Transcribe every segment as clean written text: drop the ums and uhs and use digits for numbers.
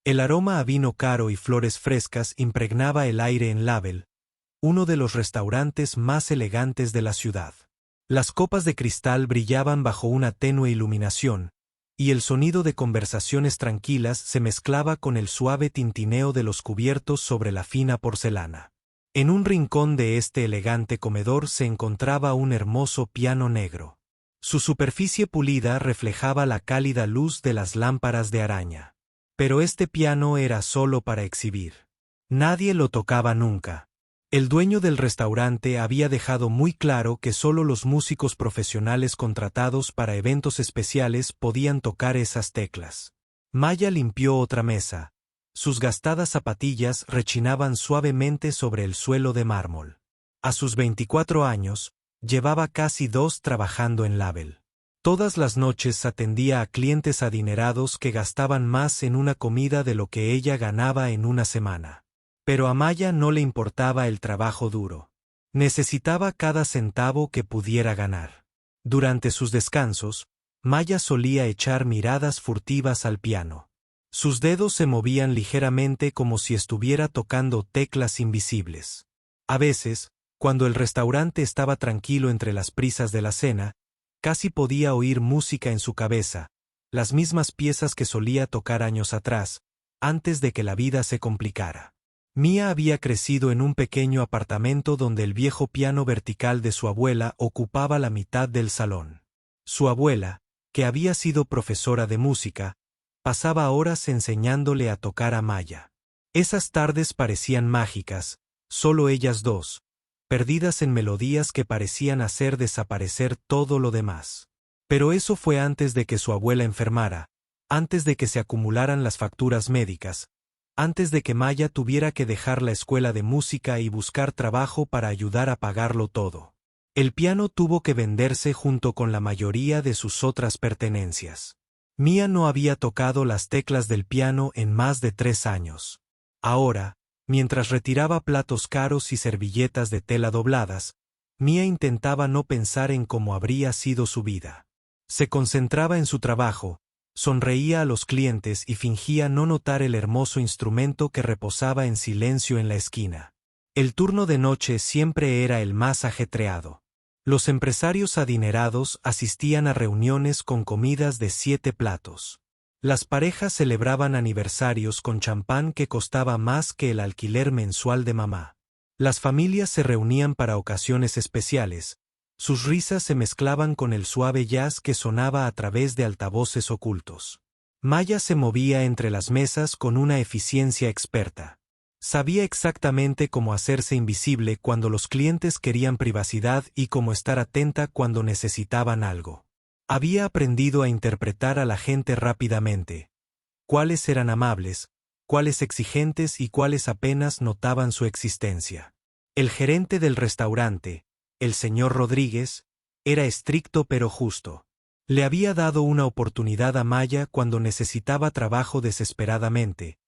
El aroma a vino caro y flores frescas impregnaba el aire en Label, uno de los restaurantes más elegantes de la ciudad. Las copas de cristal brillaban bajo una tenue iluminación, y el sonido de conversaciones tranquilas se mezclaba con el suave tintineo de los cubiertos sobre la fina porcelana. En un rincón de este elegante comedor se encontraba un hermoso piano negro. Su superficie pulida reflejaba la cálida luz de las lámparas de araña. Pero este piano era solo para exhibir. Nadie lo tocaba nunca. El dueño del restaurante había dejado muy claro que solo los músicos profesionales contratados para eventos especiales podían tocar esas teclas. Maya limpió otra mesa. Sus gastadas zapatillas rechinaban suavemente sobre el suelo de mármol. A sus 24 años, llevaba casi 2 trabajando en Label. Todas las noches atendía a clientes adinerados que gastaban más en una comida de lo que ella ganaba en una semana. Pero a Maya no le importaba el trabajo duro. Necesitaba cada centavo que pudiera ganar. Durante sus descansos, Maya solía echar miradas furtivas al piano. Sus dedos se movían ligeramente como si estuviera tocando teclas invisibles. A veces, cuando el restaurante estaba tranquilo entre las prisas de la cena, casi podía oír música en su cabeza, las mismas piezas que solía tocar años atrás, antes de que la vida se complicara. Mia había crecido en un pequeño apartamento donde el viejo piano vertical de su abuela ocupaba la mitad del salón. Su abuela, que había sido profesora de música, pasaba horas enseñándole a tocar a Maya. Esas tardes parecían mágicas, solo ellas dos, perdidas en melodías que parecían hacer desaparecer todo lo demás. Pero eso fue antes de que su abuela enfermara, antes de que se acumularan las facturas médicas, antes de que Maya tuviera que dejar la escuela de música y buscar trabajo para ayudar a pagarlo todo. El piano tuvo que venderse junto con la mayoría de sus otras pertenencias. Mia no había tocado las teclas del piano en más de 3 años. Ahora, mientras retiraba platos caros y servilletas de tela dobladas, Mia intentaba no pensar en cómo habría sido su vida. Se concentraba en su trabajo, sonreía a los clientes y fingía no notar el hermoso instrumento que reposaba en silencio en la esquina. El turno de noche siempre era el más ajetreado. Los empresarios adinerados asistían a reuniones con comidas de 7 platos. Las parejas celebraban aniversarios con champán que costaba más que el alquiler mensual de mamá. Las familias se reunían para ocasiones especiales. Sus risas se mezclaban con el suave jazz que sonaba a través de altavoces ocultos. Maya se movía entre las mesas con una eficiencia experta. Sabía exactamente cómo hacerse invisible cuando los clientes querían privacidad y cómo estar atenta cuando necesitaban algo. Había aprendido a interpretar a la gente rápidamente. Cuáles eran amables, cuáles exigentes y cuáles apenas notaban su existencia. El gerente del restaurante, el señor Rodríguez, era estricto pero justo. Le había dado una oportunidad a Maya cuando necesitaba trabajo desesperadamente,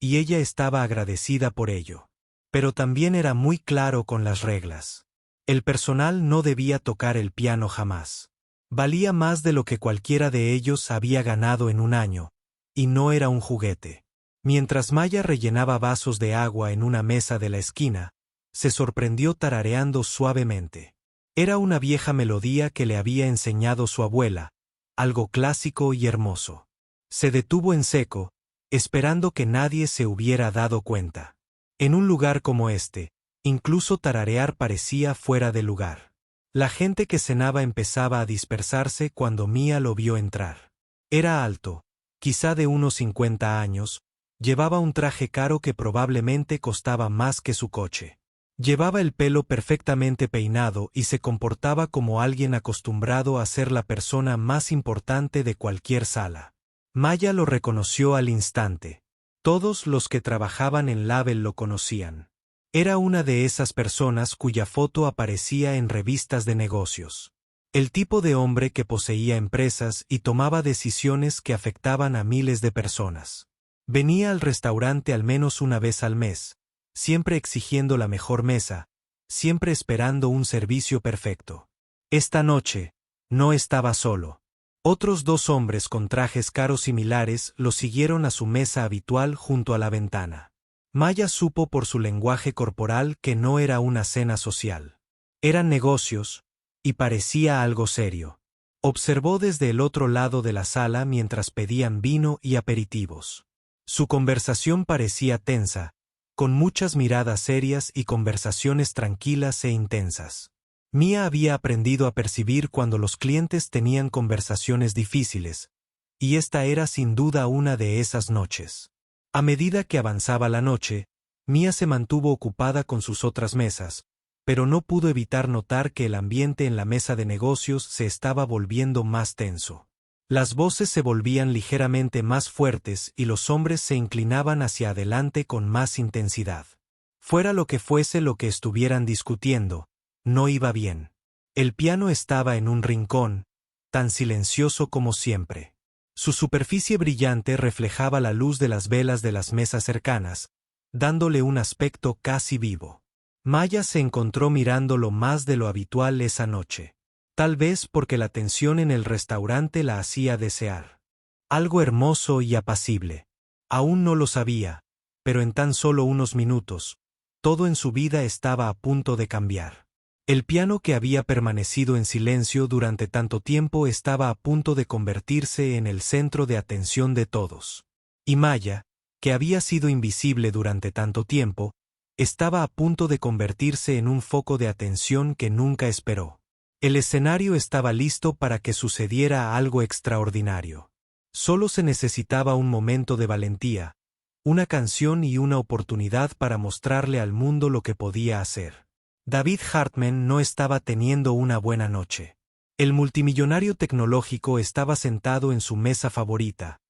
y ella estaba agradecida por ello. Pero también era muy claro con las reglas. El personal no debía tocar el piano jamás. Valía más de lo que cualquiera de ellos había ganado en un año, y no era un juguete. Mientras Maya rellenaba vasos de agua en una mesa de la esquina, se sorprendió tarareando suavemente. Era una vieja melodía que le había enseñado su abuela, algo clásico y hermoso. Se detuvo en seco, esperando que nadie se hubiera dado cuenta. En un lugar como este, incluso tararear parecía fuera de lugar. La gente que cenaba empezaba a dispersarse cuando Mia lo vio entrar. Era alto, quizá de unos 50 años, llevaba un traje caro que probablemente costaba más que su coche. Llevaba el pelo perfectamente peinado y se comportaba como alguien acostumbrado a ser la persona más importante de cualquier sala. Maya lo reconoció al instante. Todos los que trabajaban en Label lo conocían. Era una de esas personas cuya foto aparecía en revistas de negocios. El tipo de hombre que poseía empresas y tomaba decisiones que afectaban a miles de personas. Venía al restaurante al menos una vez al mes, siempre exigiendo la mejor mesa, siempre esperando un servicio perfecto. Esta noche, no estaba solo. Otros 2 hombres con trajes caros similares lo siguieron a su mesa habitual junto a la ventana. Maya supo por su lenguaje corporal que no era una cena social. Eran negocios, y parecía algo serio. Observó desde el otro lado de la sala mientras pedían vino y aperitivos. Su conversación parecía tensa, con muchas miradas serias y conversaciones tranquilas e intensas. Mia había aprendido a percibir cuando los clientes tenían conversaciones difíciles, y esta era sin duda una de esas noches. A medida que avanzaba la noche, Mia se mantuvo ocupada con sus otras mesas, pero no pudo evitar notar que el ambiente en la mesa de negocios se estaba volviendo más tenso. Las voces se volvían ligeramente más fuertes y los hombres se inclinaban hacia adelante con más intensidad. Fuera lo que fuese lo que estuvieran discutiendo, no iba bien. El piano estaba en un rincón, tan silencioso como siempre. Su superficie brillante reflejaba la luz de las velas de las mesas cercanas, dándole un aspecto casi vivo. Maya se encontró mirándolo más de lo habitual esa noche. Tal vez porque la tensión en el restaurante la hacía desear algo hermoso y apacible. Aún no lo sabía, pero en tan solo unos minutos, todo en su vida estaba a punto de cambiar. El piano que había permanecido en silencio durante tanto tiempo estaba a punto de convertirse en el centro de atención de todos. Y Maya, que había sido invisible durante tanto tiempo, estaba a punto de convertirse en un foco de atención que nunca esperó. El escenario estaba listo para que sucediera algo extraordinario. Solo se necesitaba un momento de valentía, una canción y una oportunidad para mostrarle al mundo lo que podía hacer. David Hartman no estaba teniendo una buena noche. El multimillonario tecnológico estaba sentado en su mesa favorita,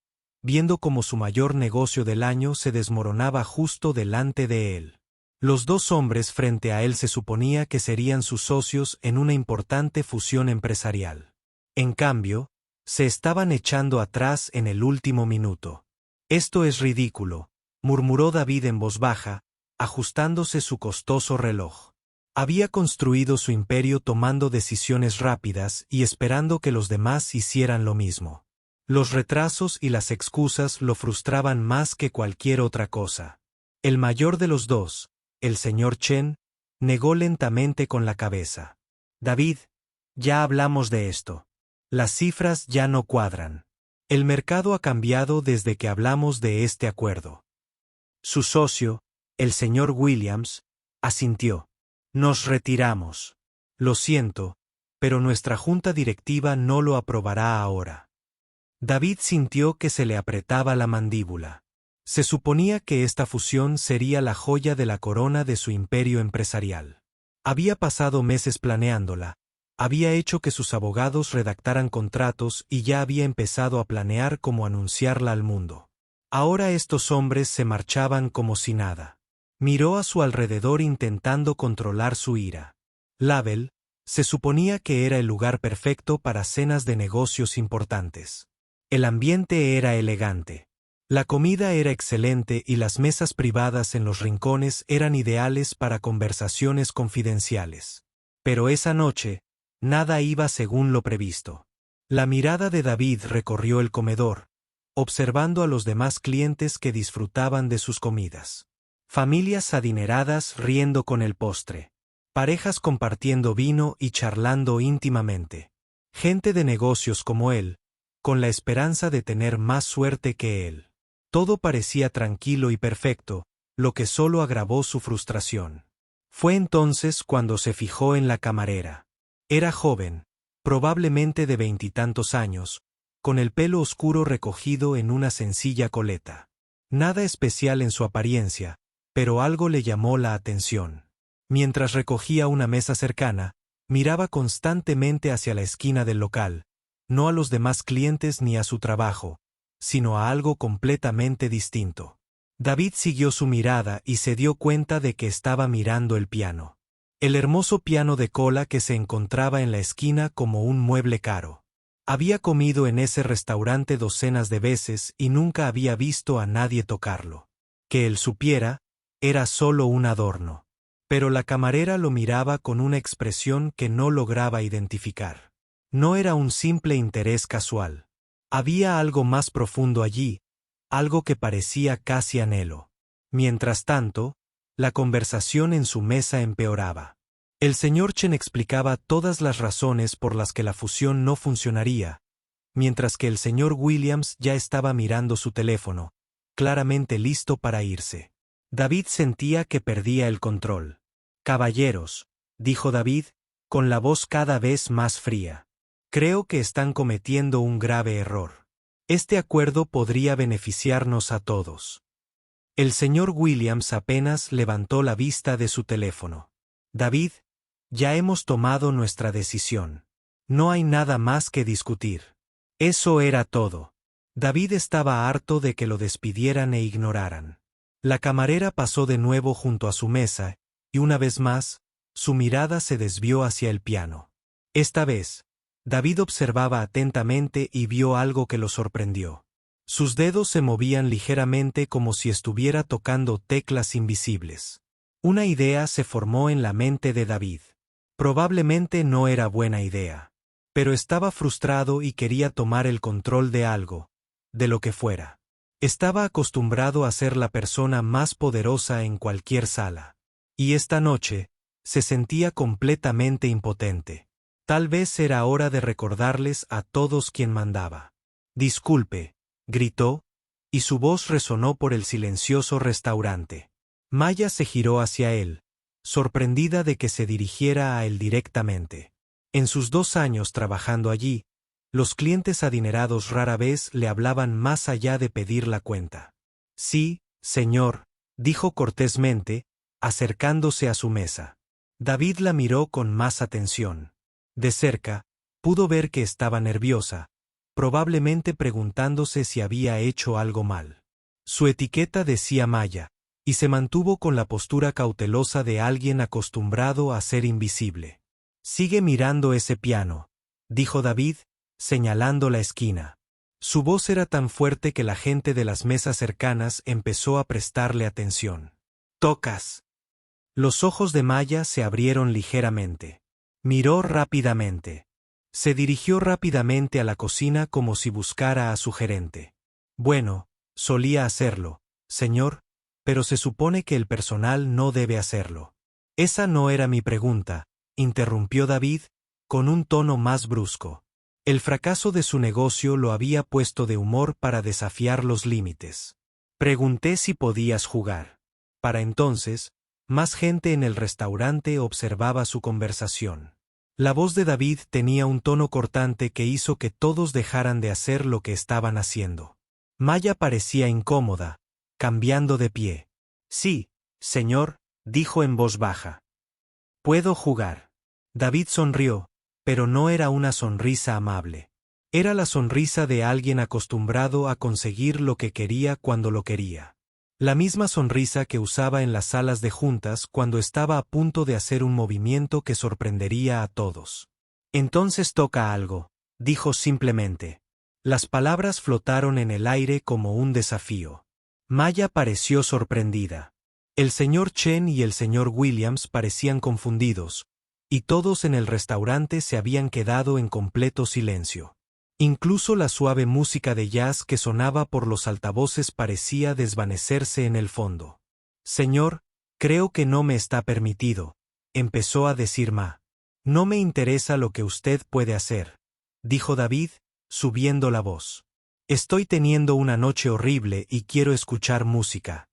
viendo cómo su mayor negocio del año se desmoronaba justo delante de él. Los 2 hombres frente a él se suponía que serían sus socios en una importante fusión empresarial. En cambio, se estaban echando atrás en el último minuto. «Esto es ridículo», murmuró David en voz baja, ajustándose su costoso reloj. Había construido su imperio tomando decisiones rápidas y esperando que los demás hicieran lo mismo. Los retrasos y las excusas lo frustraban más que cualquier otra cosa. El mayor de los 2, el señor Chen, negó lentamente con la cabeza. «David, ya hablamos de esto. Las cifras ya no cuadran. El mercado ha cambiado desde que hablamos de este acuerdo». Su socio, el señor Williams, asintió. «Nos retiramos. Lo siento, pero nuestra junta directiva no lo aprobará ahora». David sintió que se le apretaba la mandíbula. Se suponía que esta fusión sería la joya de la corona de su imperio empresarial. Había pasado meses planeándola, había hecho que sus abogados redactaran contratos y ya había empezado a planear cómo anunciarla al mundo. Ahora estos hombres se marchaban como si nada. Miró a su alrededor intentando controlar su ira. Label, se suponía que era el lugar perfecto para cenas de negocios importantes. El ambiente era elegante. La comida era excelente y las mesas privadas en los rincones eran ideales para conversaciones confidenciales. Pero esa noche, nada iba según lo previsto. La mirada de David recorrió el comedor, observando a los demás clientes que disfrutaban de sus comidas. Familias adineradas riendo con el postre. Parejas compartiendo vino y charlando íntimamente. Gente de negocios como él, con la esperanza de tener más suerte que él. Todo parecía tranquilo y perfecto, lo que solo agravó su frustración. Fue entonces cuando se fijó en la camarera. Era joven, probablemente de 20 y tantos años, con el pelo oscuro recogido en una sencilla coleta. Nada especial en su apariencia, pero algo le llamó la atención. Mientras recogía una mesa cercana, miraba constantemente hacia la esquina del local, no a los demás clientes ni a su trabajo, sino a algo completamente distinto. David siguió su mirada y se dio cuenta de que estaba mirando el piano. El hermoso piano de cola que se encontraba en la esquina como un mueble caro. Había comido en ese restaurante docenas de veces y nunca había visto a nadie tocarlo. Que él supiera, era solo un adorno. Pero la camarera lo miraba con una expresión que no lograba identificar. No era un simple interés casual. Había algo más profundo allí, algo que parecía casi anhelo. Mientras tanto, la conversación en su mesa empeoraba. El señor Chen explicaba todas las razones por las que la fusión no funcionaría, mientras que el señor Williams ya estaba mirando su teléfono, claramente listo para irse. David sentía que perdía el control. «Caballeros», dijo David, con la voz cada vez más fría. «Creo que están cometiendo un grave error. Este acuerdo podría beneficiarnos a todos». El señor Williams apenas levantó la vista de su teléfono. «David, ya hemos tomado nuestra decisión. No hay nada más que discutir». Eso era todo. David estaba harto de que lo despidieran e ignoraran. La camarera pasó de nuevo junto a su mesa, y una vez más, su mirada se desvió hacia el piano. Esta vez, David observaba atentamente y vio algo que lo sorprendió. Sus dedos se movían ligeramente como si estuviera tocando teclas invisibles. Una idea se formó en la mente de David. Probablemente no era buena idea. Pero estaba frustrado y quería tomar el control de algo, de lo que fuera. Estaba acostumbrado a ser la persona más poderosa en cualquier sala. Y esta noche, se sentía completamente impotente. Tal vez era hora de recordarles a todos quién mandaba. «Disculpe», gritó, y su voz resonó por el silencioso restaurante. Maya se giró hacia él, sorprendida de que se dirigiera a él directamente. En sus 2 años trabajando allí, los clientes adinerados rara vez le hablaban más allá de pedir la cuenta. «Sí, señor», dijo cortésmente, acercándose a su mesa. David la miró con más atención. De cerca, pudo ver que estaba nerviosa, probablemente preguntándose si había hecho algo mal. Su etiqueta decía Maya, y se mantuvo con la postura cautelosa de alguien acostumbrado a ser invisible. «Sigue mirando ese piano», dijo David, señalando la esquina. Su voz era tan fuerte que la gente de las mesas cercanas empezó a prestarle atención. «¿Tocas?» Los ojos de Maya se abrieron ligeramente. Miró rápidamente. Se dirigió rápidamente a la cocina como si buscara a su gerente. «Bueno, solía hacerlo, señor, pero se supone que el personal no debe hacerlo». «Esa no era mi pregunta», interrumpió David, con un tono más brusco. El fracaso de su negocio lo había puesto de humor para desafiar los límites. «Pregunté si podías jugar». Para entonces, más gente en el restaurante observaba su conversación. La voz de David tenía un tono cortante que hizo que todos dejaran de hacer lo que estaban haciendo. Maya parecía incómoda, cambiando de pie. «Sí, señor», dijo en voz baja. «Puedo jugar». David sonrió, pero no era una sonrisa amable. Era la sonrisa de alguien acostumbrado a conseguir lo que quería cuando lo quería. La misma sonrisa que usaba en las salas de juntas cuando estaba a punto de hacer un movimiento que sorprendería a todos. «Entonces toca algo», dijo simplemente. Las palabras flotaron en el aire como un desafío. Maya pareció sorprendida. El señor Chen y el señor Williams parecían confundidos, y todos en el restaurante se habían quedado en completo silencio. Incluso la suave música de jazz que sonaba por los altavoces parecía desvanecerse en el fondo. «Señor, creo que no me está permitido», empezó a decir Ma. «No me interesa lo que usted puede hacer», dijo David, subiendo la voz. «Estoy teniendo una noche horrible y quiero escuchar música.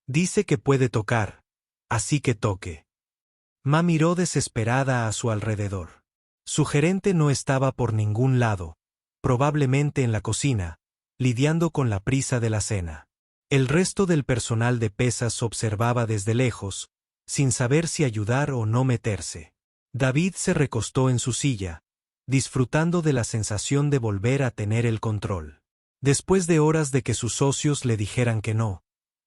Dice que puede tocar, así que toque». Ma miró desesperada a su alrededor. Su gerente no estaba por ningún lado, probablemente en la cocina, lidiando con la prisa de la cena. El resto del personal de pesas observaba desde lejos, sin saber si ayudar o no meterse. David se recostó en su silla, disfrutando de la sensación de volver a tener el control. Después de horas de que sus socios le dijeran que no,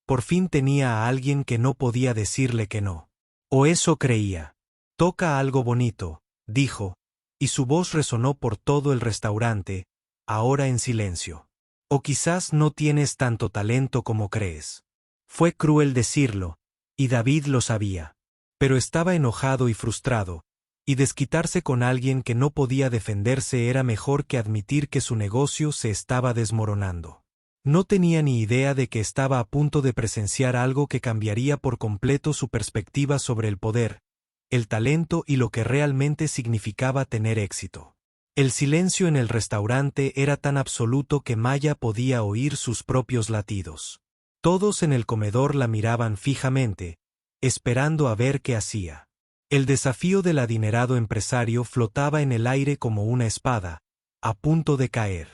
por fin tenía a alguien que no podía decirle que no. O eso creía. «Toca algo bonito», dijo, y su voz resonó por todo el restaurante, ahora en silencio. «O quizás no tienes tanto talento como crees». Fue cruel decirlo, y David lo sabía. Pero estaba enojado y frustrado, y desquitarse con alguien que no podía defenderse era mejor que admitir que su negocio se estaba desmoronando. No tenía ni idea de que estaba a punto de presenciar algo que cambiaría por completo su perspectiva sobre el poder, el talento y lo que realmente significaba tener éxito. El silencio en el restaurante era tan absoluto que Maya podía oír sus propios latidos. Todos en el comedor la miraban fijamente, esperando a ver qué hacía. El desafío del adinerado empresario flotaba en el aire como una espada, a punto de caer.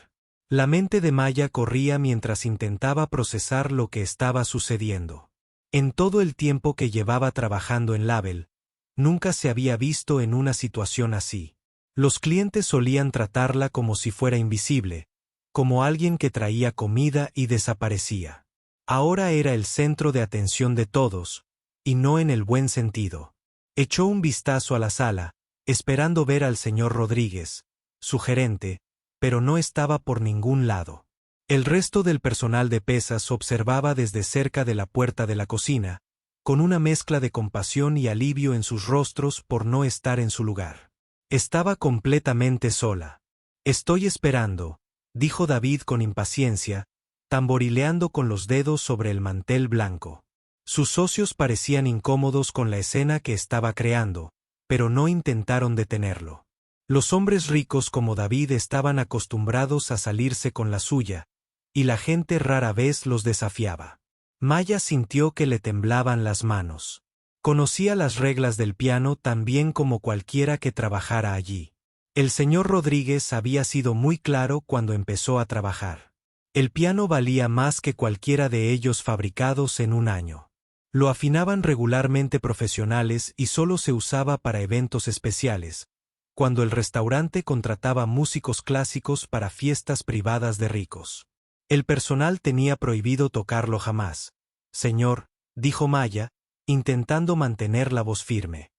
La mente de Maya corría mientras intentaba procesar lo que estaba sucediendo. En todo el tiempo que llevaba trabajando en Label, nunca se había visto en una situación así. Los clientes solían tratarla como si fuera invisible, como alguien que traía comida y desaparecía. Ahora era el centro de atención de todos, y no en el buen sentido. Echó un vistazo a la sala, esperando ver al señor Rodríguez, su gerente, pero no estaba por ningún lado. El resto del personal de pesas observaba desde cerca de la puerta de la cocina, con una mezcla de compasión y alivio en sus rostros por no estar en su lugar. Estaba completamente sola. «Estoy esperando», dijo David con impaciencia, tamborileando con los dedos sobre el mantel blanco. Sus socios parecían incómodos con la escena que estaba creando, pero no intentaron detenerlo. Los hombres ricos como David estaban acostumbrados a salirse con la suya, y la gente rara vez los desafiaba. Maya sintió que le temblaban las manos. Conocía las reglas del piano tan bien como cualquiera que trabajara allí. El señor Rodríguez había sido muy claro cuando empezó a trabajar. El piano valía más que cualquiera de ellos fabricados en un año. Lo afinaban regularmente profesionales y solo se usaba para eventos especiales, cuando el restaurante contrataba músicos clásicos para fiestas privadas de ricos. El personal tenía prohibido tocarlo jamás. «Señor», dijo Maya, intentando mantener la voz firme.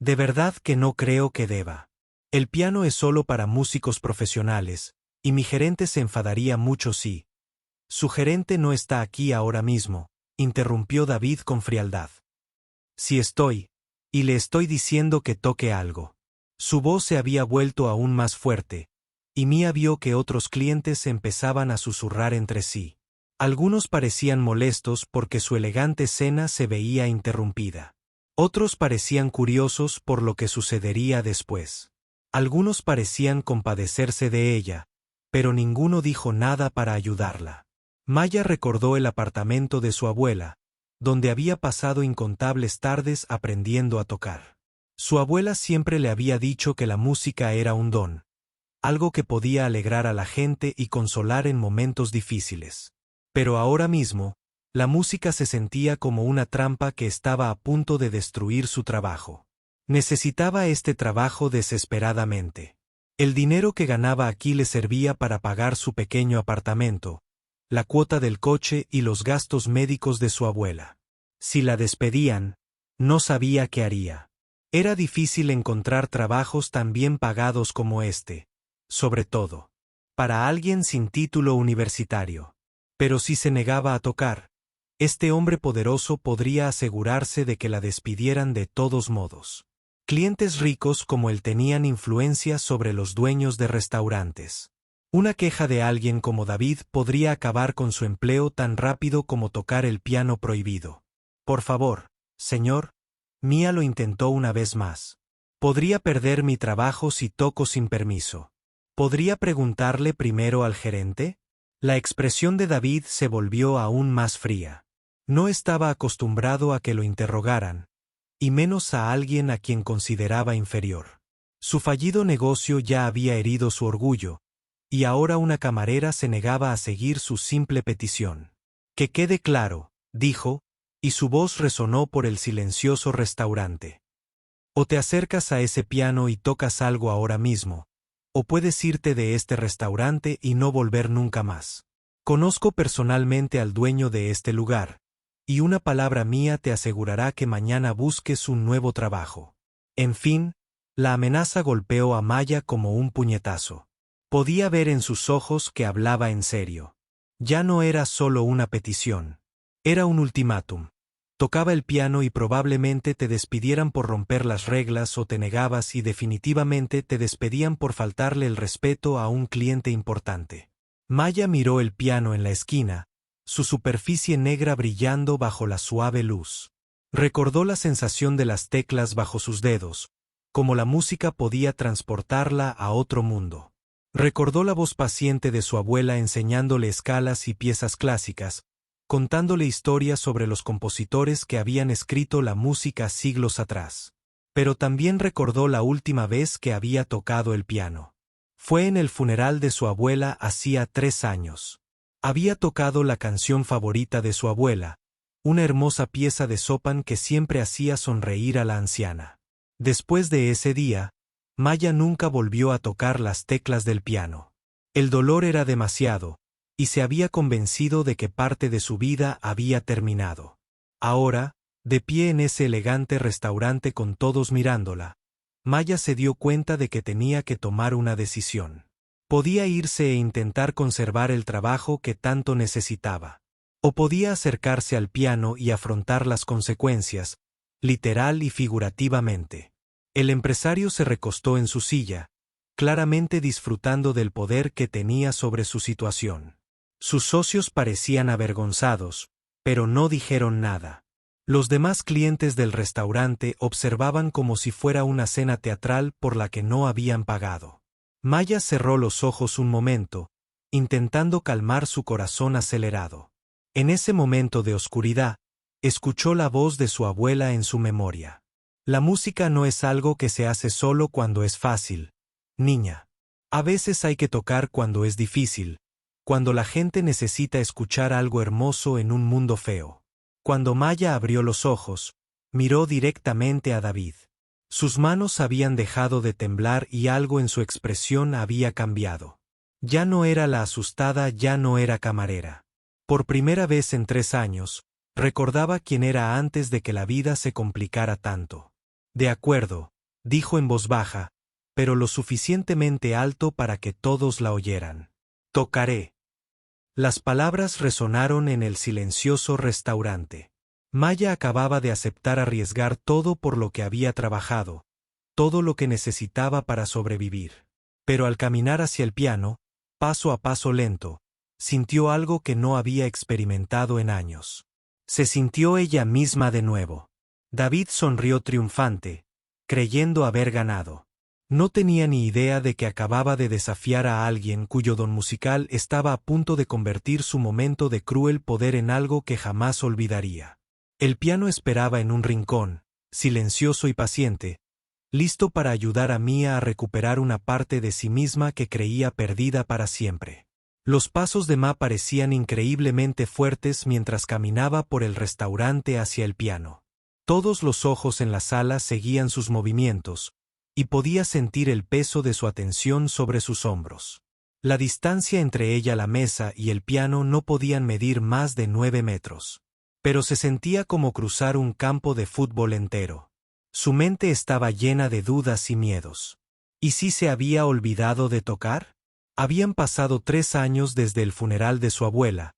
«De verdad que no creo que deba. El piano es solo para músicos profesionales, y mi gerente se enfadaría mucho si». «Su gerente no está aquí ahora mismo», interrumpió David con frialdad. «Sí estoy, y le estoy diciendo que toque algo». Su voz se había vuelto aún más fuerte, y Mia vio que otros clientes empezaban a susurrar entre sí. Algunos parecían molestos porque su elegante cena se veía interrumpida. Otros parecían curiosos por lo que sucedería después. Algunos parecían compadecerse de ella, pero ninguno dijo nada para ayudarla. Maya recordó el apartamento de su abuela, donde había pasado incontables tardes aprendiendo a tocar. Su abuela siempre le había dicho que la música era un don, algo que podía alegrar a la gente y consolar en momentos difíciles. Pero ahora mismo, la música se sentía como una trampa que estaba a punto de destruir su trabajo. Necesitaba este trabajo desesperadamente. El dinero que ganaba aquí le servía para pagar su pequeño apartamento, la cuota del coche y los gastos médicos de su abuela. Si la despedían, no sabía qué haría. Era difícil encontrar trabajos tan bien pagados como este, sobre todo para alguien sin título universitario. Pero si se negaba a tocar, este hombre poderoso podría asegurarse de que la despidieran de todos modos. Clientes ricos como él tenían influencia sobre los dueños de restaurantes. Una queja de alguien como David podría acabar con su empleo tan rápido como tocar el piano prohibido. «Por favor, señor», Mia lo intentó una vez más. «Podría perder mi trabajo si toco sin permiso. ¿Podría preguntarle primero al gerente?» La expresión de David se volvió aún más fría. No estaba acostumbrado a que lo interrogaran, y menos a alguien a quien consideraba inferior. Su fallido negocio ya había herido su orgullo, y ahora una camarera se negaba a seguir su simple petición. «Que quede claro», dijo, y su voz resonó por el silencioso restaurante. «O te acercas a ese piano y tocas algo ahora mismo, o puedes irte de este restaurante y no volver nunca más. Conozco personalmente al dueño de este lugar, y una palabra mía te asegurará que mañana busques un nuevo trabajo». En fin, la amenaza golpeó a Maya como un puñetazo. Podía ver en sus ojos que hablaba en serio. Ya no era solo una petición. Era un ultimátum. Tocaba el piano y probablemente te despidieran por romper las reglas o te negabas y definitivamente te despedían por faltarle el respeto a un cliente importante. Maya miró el piano en la esquina, su superficie negra brillando bajo la suave luz. Recordó la sensación de las teclas bajo sus dedos, como la música podía transportarla a otro mundo. Recordó la voz paciente de su abuela enseñándole escalas y piezas clásicas, contándole historias sobre los compositores que habían escrito la música siglos atrás. Pero también recordó la última vez que había tocado el piano. Fue en el funeral de su abuela hacía 3 años. Había tocado la canción favorita de su abuela, una hermosa pieza de Chopin que siempre hacía sonreír a la anciana. Después de ese día, Maya nunca volvió a tocar las teclas del piano. El dolor era demasiado, y se había convencido de que parte de su vida había terminado. Ahora, de pie en ese elegante restaurante con todos mirándola, Maya se dio cuenta de que tenía que tomar una decisión. Podía irse e intentar conservar el trabajo que tanto necesitaba. O podía acercarse al piano y afrontar las consecuencias, literal y figurativamente. El empresario se recostó en su silla, claramente disfrutando del poder que tenía sobre su situación. Sus socios parecían avergonzados, pero no dijeron nada. Los demás clientes del restaurante observaban como si fuera una cena teatral por la que no habían pagado. Maya cerró los ojos un momento, intentando calmar su corazón acelerado. En ese momento de oscuridad, escuchó la voz de su abuela en su memoria. La música no es algo que se hace solo cuando es fácil, niña. A veces hay que tocar cuando es difícil, cuando la gente necesita escuchar algo hermoso en un mundo feo. Cuando Maya abrió los ojos, miró directamente a David. Sus manos habían dejado de temblar y algo en su expresión había cambiado. Ya no era la asustada, ya no era camarera. Por primera vez en 3 años, recordaba quién era antes de que la vida se complicara tanto. De acuerdo, dijo en voz baja, pero lo suficientemente alto para que todos la oyeran. Tocaré. Las palabras resonaron en el silencioso restaurante. Maya acababa de aceptar arriesgar todo por lo que había trabajado, todo lo que necesitaba para sobrevivir. Pero al caminar hacia el piano, paso a paso lento, sintió algo que no había experimentado en años. Se sintió ella misma de nuevo. David sonrió triunfante, creyendo haber ganado. No tenía ni idea de que acababa de desafiar a alguien cuyo don musical estaba a punto de convertir su momento de cruel poder en algo que jamás olvidaría. El piano esperaba en un rincón, silencioso y paciente, listo para ayudar a Mia a recuperar una parte de sí misma que creía perdida para siempre. Los pasos de Ma parecían increíblemente fuertes mientras caminaba por el restaurante hacia el piano. Todos los ojos en la sala seguían sus movimientos, y podía sentir el peso de su atención sobre sus hombros. La distancia entre ella, la mesa y el piano no podían medir más de 9 metros. Pero se sentía como cruzar un campo de fútbol entero. Su mente estaba llena de dudas y miedos. ¿Y si se había olvidado de tocar? Habían pasado 3 años desde el funeral de su abuela,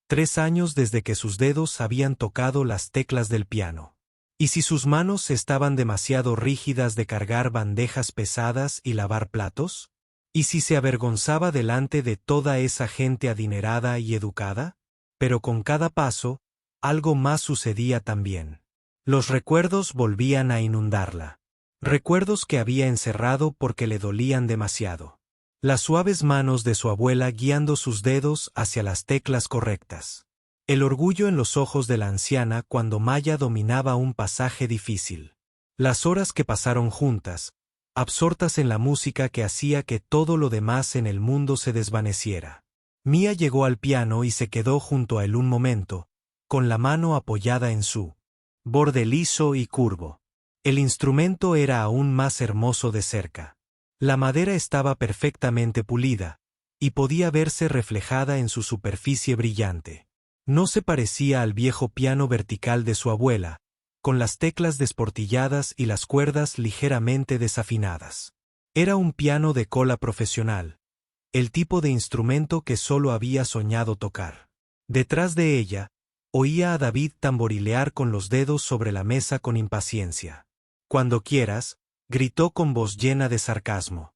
3 años desde que sus dedos habían tocado las teclas del piano. ¿Y si sus manos estaban demasiado rígidas de cargar bandejas pesadas y lavar platos? ¿Y si se avergonzaba delante de toda esa gente adinerada y educada? Pero con cada paso, algo más sucedía también. Los recuerdos volvían a inundarla. Recuerdos que había encerrado porque le dolían demasiado. Las suaves manos de su abuela guiando sus dedos hacia las teclas correctas. El orgullo en los ojos de la anciana cuando Maya dominaba un pasaje difícil. Las horas que pasaron juntas, absortas en la música que hacía que todo lo demás en el mundo se desvaneciera. Mia llegó al piano y se quedó junto a él un momento, con la mano apoyada en su borde liso y curvo. El instrumento era aún más hermoso de cerca. La madera estaba perfectamente pulida, y podía verse reflejada en su superficie brillante. No se parecía al viejo piano vertical de su abuela, con las teclas desportilladas y las cuerdas ligeramente desafinadas. Era un piano de cola profesional, el tipo de instrumento que solo había soñado tocar. Detrás de ella, Oía a David tamborilear con los dedos sobre la mesa con impaciencia. «Cuando quieras», gritó con voz llena de sarcasmo.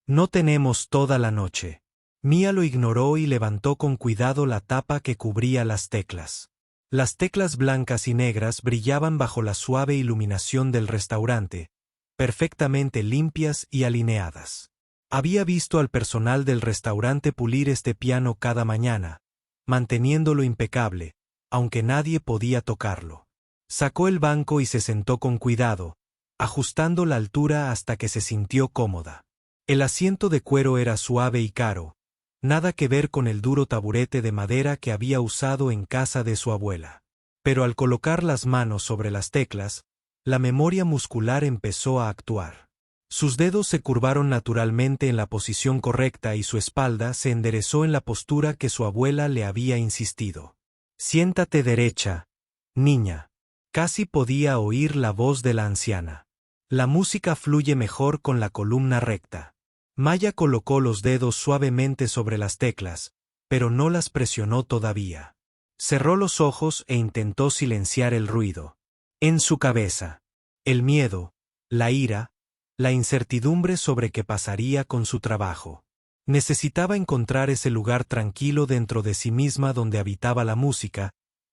«No tenemos toda la noche». Mía lo ignoró y levantó con cuidado la tapa que cubría las teclas. Las teclas blancas y negras brillaban bajo la suave iluminación del restaurante, perfectamente limpias y alineadas. Había visto al personal del restaurante pulir este piano cada mañana, manteniéndolo impecable, aunque nadie podía tocarlo. Sacó el banco y se sentó con cuidado, ajustando la altura hasta que se sintió cómoda. El asiento de cuero era suave y caro, nada que ver con el duro taburete de madera que había usado en casa de su abuela. Pero al colocar las manos sobre las teclas, la memoria muscular empezó a actuar. Sus dedos se curvaron naturalmente en la posición correcta y su espalda se enderezó en la postura que su abuela le había insistido. «Siéntate derecha, niña». Casi podía oír la voz de la anciana. La música fluye mejor con la columna recta. Maya colocó los dedos suavemente sobre las teclas, pero no las presionó todavía. Cerró los ojos e intentó silenciar el ruido. En su cabeza, el miedo, la ira, la incertidumbre sobre qué pasaría con su trabajo. Necesitaba encontrar ese lugar tranquilo dentro de sí misma donde habitaba la música,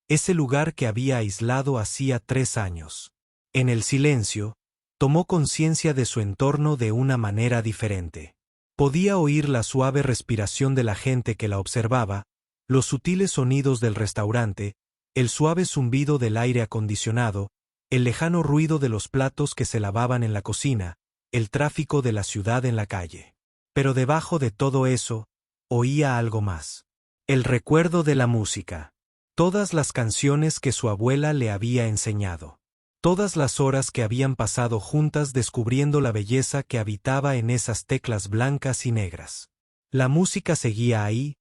ese lugar que había aislado hacía 3 años. En el silencio, tomó conciencia de su entorno de una manera diferente. Podía oír la suave respiración de la gente que la observaba, los sutiles sonidos del restaurante, el suave zumbido del aire acondicionado, el lejano ruido de los platos que se lavaban en la cocina, el tráfico de la ciudad en la calle. Pero debajo de todo eso, oía algo más. El recuerdo de la música. Todas las canciones que su abuela le había enseñado. Todas las horas que habían pasado juntas descubriendo la belleza que habitaba en esas teclas blancas y negras. La música seguía ahí,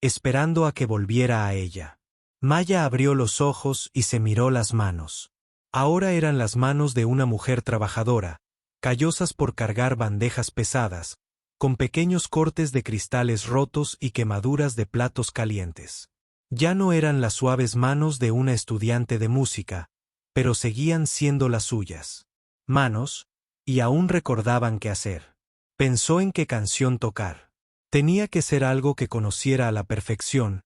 esperando a que volviera a ella. Maya abrió los ojos y se miró las manos. Ahora eran las manos de una mujer trabajadora, callosas por cargar bandejas pesadas, con pequeños cortes de cristales rotos y quemaduras de platos calientes. Ya no eran las suaves manos de una estudiante de música, pero seguían siendo las suyas. Manos, y aún recordaban qué hacer. Pensó en qué canción tocar. Tenía que ser algo que conociera a la perfección,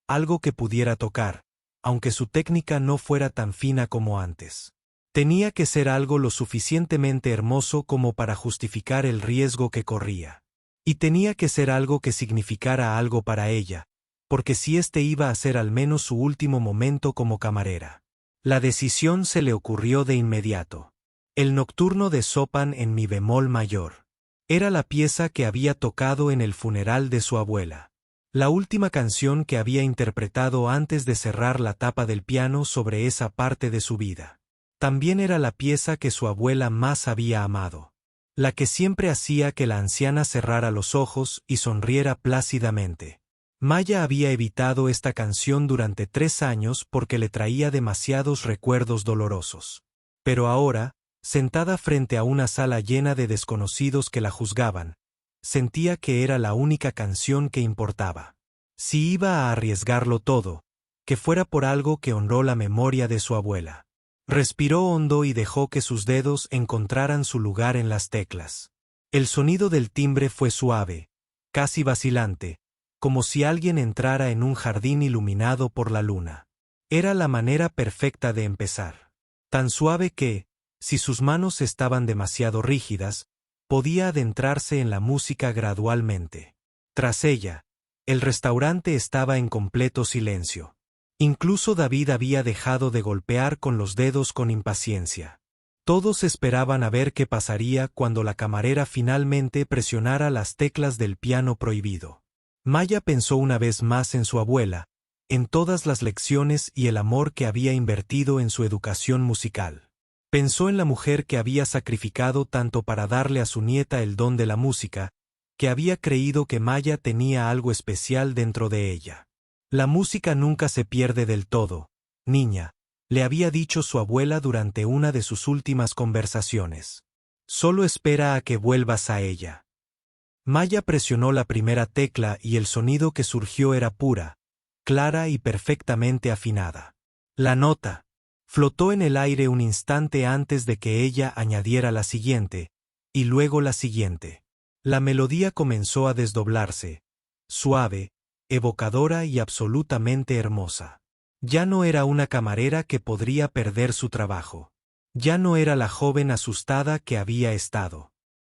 algo que pudiera tocar, aunque su técnica no fuera tan fina como antes. Tenía que ser algo lo suficientemente hermoso como para justificar el riesgo que corría. Y tenía que ser algo que significara algo para ella, porque si este iba a ser al menos su último momento como camarera. La decisión se le ocurrió de inmediato. El nocturno de Chopin en mi bemol mayor. Era la pieza que había tocado en el funeral de su abuela. La última canción que había interpretado antes de cerrar la tapa del piano sobre esa parte de su vida. También era la pieza que su abuela más había amado. La que siempre hacía que la anciana cerrara los ojos y sonriera plácidamente. Maya había evitado esta canción durante 3 años porque le traía demasiados recuerdos dolorosos. Pero ahora, sentada frente a una sala llena de desconocidos que la juzgaban, sentía que era la única canción que importaba. Si iba a arriesgarlo todo, que fuera por algo que honró la memoria de su abuela. Respiró hondo y dejó que sus dedos encontraran su lugar en las teclas. El sonido del timbre fue suave, casi vacilante, como si alguien entrara en un jardín iluminado por la luna. Era la manera perfecta de empezar. Tan suave que, si sus manos estaban demasiado rígidas, podía adentrarse en la música gradualmente. Tras ella, el restaurante estaba en completo silencio. Incluso David había dejado de golpear con los dedos con impaciencia. Todos esperaban a ver qué pasaría cuando la camarera finalmente presionara las teclas del piano prohibido. Maya pensó una vez más en su abuela, en todas las lecciones y el amor que había invertido en su educación musical. Pensó en la mujer que había sacrificado tanto para darle a su nieta el don de la música, que había creído que Maya tenía algo especial dentro de ella. La música nunca se pierde del todo, niña, le había dicho su abuela durante una de sus últimas conversaciones. Solo espera a que vuelvas a ella. Maya presionó la primera tecla y el sonido que surgió era pura, clara y perfectamente afinada. La nota flotó en el aire un instante antes de que ella añadiera la siguiente, y luego la siguiente. La melodía comenzó a desdoblarse, suave, evocadora y absolutamente hermosa. Ya no era una camarera que podría perder su trabajo. Ya no era la joven asustada que había estado.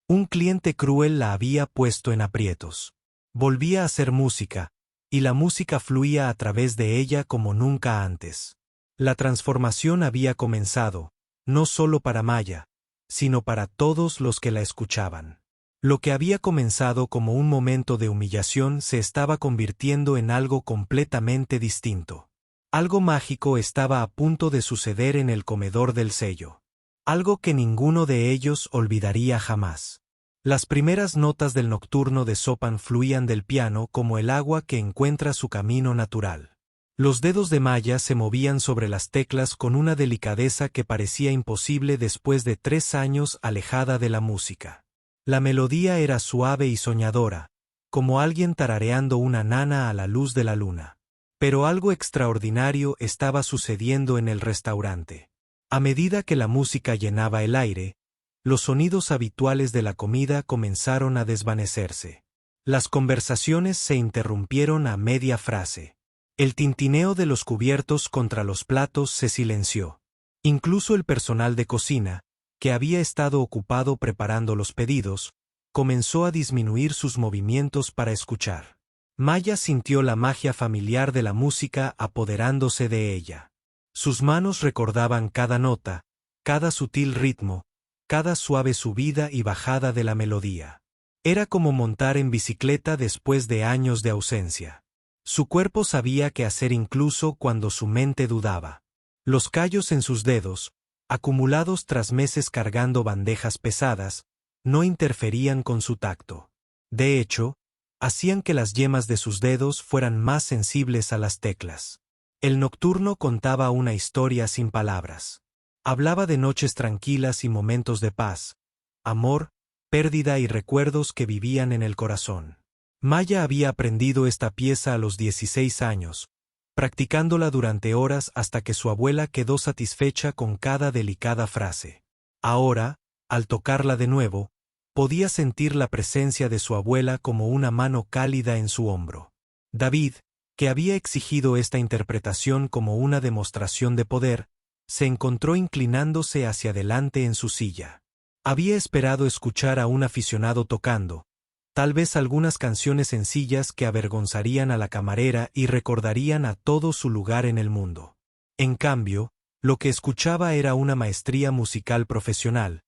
Un cliente cruel la había puesto en aprietos. Volvía a hacer música, y la música fluía a través de ella como nunca antes. La transformación había comenzado, no solo para Maya, sino para todos los que la escuchaban. Lo que había comenzado como un momento de humillación se estaba convirtiendo en algo completamente distinto. Algo mágico estaba a punto de suceder en el comedor del sello. Algo que ninguno de ellos olvidaría jamás. Las primeras notas del nocturno de Chopin fluían del piano como el agua que encuentra su camino natural. Los dedos de Maya se movían sobre las teclas con una delicadeza que parecía imposible después de 3 años alejada de la música. La melodía era suave y soñadora, como alguien tarareando una nana a la luz de la luna. Pero algo extraordinario estaba sucediendo en el restaurante. A medida que la música llenaba el aire, los sonidos habituales de la comida comenzaron a desvanecerse. Las conversaciones se interrumpieron a media frase. El tintineo de los cubiertos contra los platos se silenció. Incluso el personal de cocina, que había estado ocupado preparando los pedidos, comenzó a disminuir sus movimientos para escuchar. Maya sintió la magia familiar de la música apoderándose de ella. Sus manos recordaban cada nota, cada sutil ritmo, cada suave subida y bajada de la melodía. Era como montar en bicicleta después de años de ausencia. Su cuerpo sabía qué hacer incluso cuando su mente dudaba. Los callos en sus dedos, acumulados tras meses cargando bandejas pesadas, no interferían con su tacto. De hecho, hacían que las yemas de sus dedos fueran más sensibles a las teclas. El nocturno contaba una historia sin palabras. Hablaba de noches tranquilas y momentos de paz, amor, pérdida y recuerdos que vivían en el corazón. Maya había aprendido esta pieza a los 16 años, practicándola durante horas hasta que su abuela quedó satisfecha con cada delicada frase. Ahora, al tocarla de nuevo, podía sentir la presencia de su abuela como una mano cálida en su hombro. David, que había exigido esta interpretación como una demostración de poder, se encontró inclinándose hacia adelante en su silla. Había esperado escuchar a un aficionado tocando, tal vez algunas canciones sencillas que avergonzarían a la camarera y recordarían a todo su lugar en el mundo. En cambio, lo que escuchaba era una maestría musical profesional,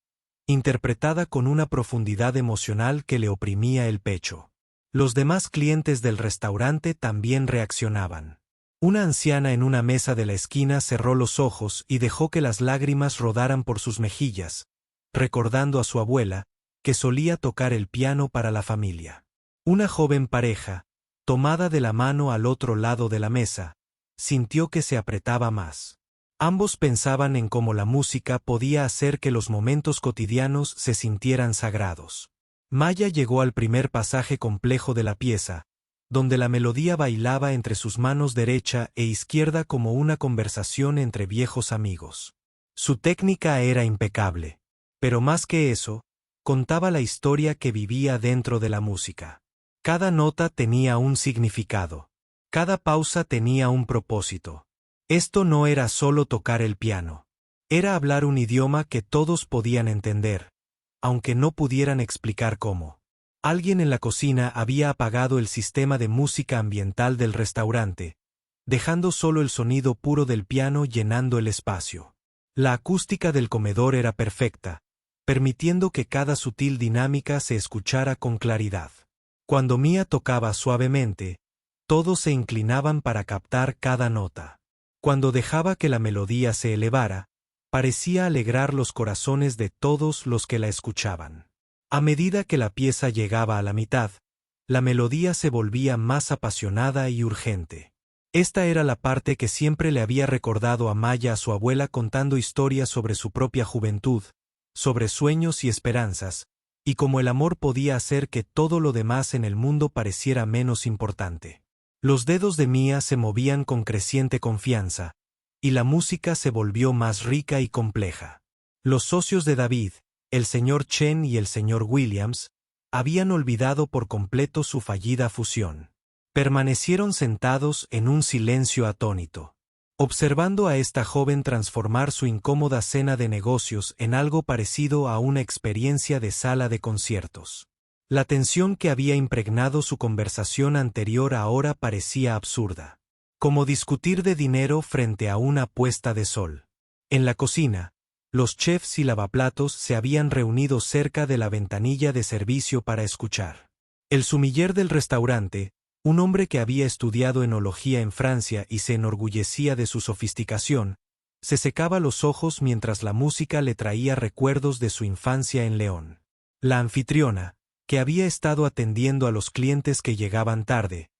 interpretada con una profundidad emocional que le oprimía el pecho. Los demás clientes del restaurante también reaccionaban. Una anciana en una mesa de la esquina cerró los ojos y dejó que las lágrimas rodaran por sus mejillas, recordando a su abuela, que solía tocar el piano para la familia. Una joven pareja, tomada de la mano al otro lado de la mesa, sintió que se apretaba más. Ambos pensaban en cómo la música podía hacer que los momentos cotidianos se sintieran sagrados. Maya llegó al primer pasaje complejo de la pieza, donde la melodía bailaba entre sus manos derecha e izquierda como una conversación entre viejos amigos. Su técnica era impecable, pero más que eso, contaba la historia que vivía dentro de la música. Cada nota tenía un significado. Cada pausa tenía un propósito. Esto no era solo tocar el piano. Era hablar un idioma que todos podían entender, aunque no pudieran explicar cómo. Alguien en la cocina había apagado el sistema de música ambiental del restaurante, dejando solo el sonido puro del piano llenando el espacio. La acústica del comedor era perfecta, permitiendo que cada sutil dinámica se escuchara con claridad. Cuando Mia tocaba suavemente, todos se inclinaban para captar cada nota. Cuando dejaba que la melodía se elevara, parecía alegrar los corazones de todos los que la escuchaban. A medida que la pieza llegaba a la mitad, la melodía se volvía más apasionada y urgente. Esta era la parte que siempre le había recordado a Maya a su abuela contando historias sobre su propia juventud, sobre sueños y esperanzas, y cómo el amor podía hacer que todo lo demás en el mundo pareciera menos importante. Los dedos de Mia se movían con creciente confianza, y la música se volvió más rica y compleja. Los socios de David, el señor Chen y el señor Williams, habían olvidado por completo su fallida fusión. Permanecieron sentados en un silencio atónito, observando a esta joven transformar su incómoda cena de negocios en algo parecido a una experiencia de sala de conciertos. La tensión que había impregnado su conversación anterior ahora parecía absurda, como discutir de dinero frente a una puesta de sol. En la cocina, los chefs y lavaplatos se habían reunido cerca de la ventanilla de servicio para escuchar. El sumiller del restaurante, un hombre que había estudiado enología en Francia y se enorgullecía de su sofisticación, se secaba los ojos mientras la música le traía recuerdos de su infancia en León. La anfitriona, que había estado atendiendo a los clientes que llegaban tarde,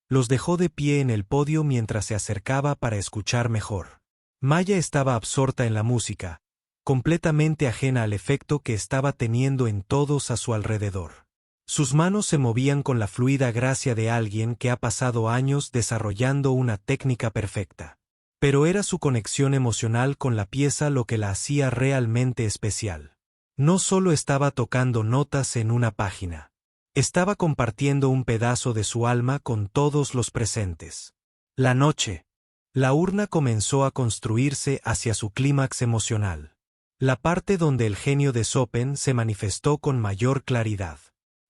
los dejó de pie en el podio mientras se acercaba para escuchar mejor. Maya estaba absorta en la música, completamente ajena al efecto que estaba teniendo en todos a su alrededor. Sus manos se movían con la fluida gracia de alguien que ha pasado años desarrollando una técnica perfecta. Pero era su conexión emocional con la pieza lo que la hacía realmente especial. No solo estaba tocando notas en una página. Estaba compartiendo un pedazo de su alma con todos los presentes. La noche. La urna comenzó a construirse hacia su clímax emocional. La parte donde el genio de Chopin se manifestó con mayor claridad.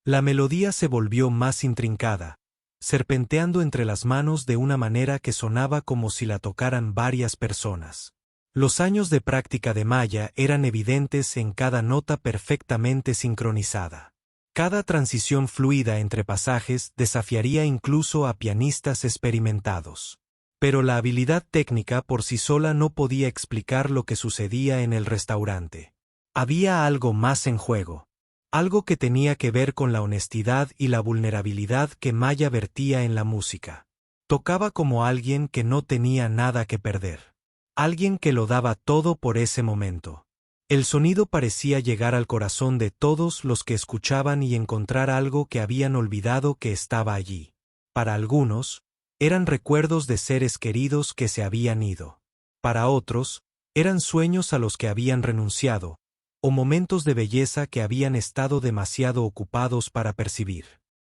La melodía se volvió más intrincada, serpenteando entre las manos de una manera que sonaba como si la tocaran varias personas. Los años de práctica de Maya eran evidentes en cada nota perfectamente sincronizada. Cada transición fluida entre pasajes desafiaría incluso a pianistas experimentados. Pero la habilidad técnica por sí sola no podía explicar lo que sucedía en el restaurante. Había algo más en juego. Algo que tenía que ver con la honestidad y la vulnerabilidad que Maya vertía en la música. Tocaba como alguien que no tenía nada que perder. Alguien que lo daba todo por ese momento. El sonido parecía llegar al corazón de todos los que escuchaban y encontrar algo que habían olvidado que estaba allí. Para algunos, eran recuerdos de seres queridos que se habían ido. Para otros, eran sueños a los que habían renunciado, o momentos de belleza que habían estado demasiado ocupados para percibir.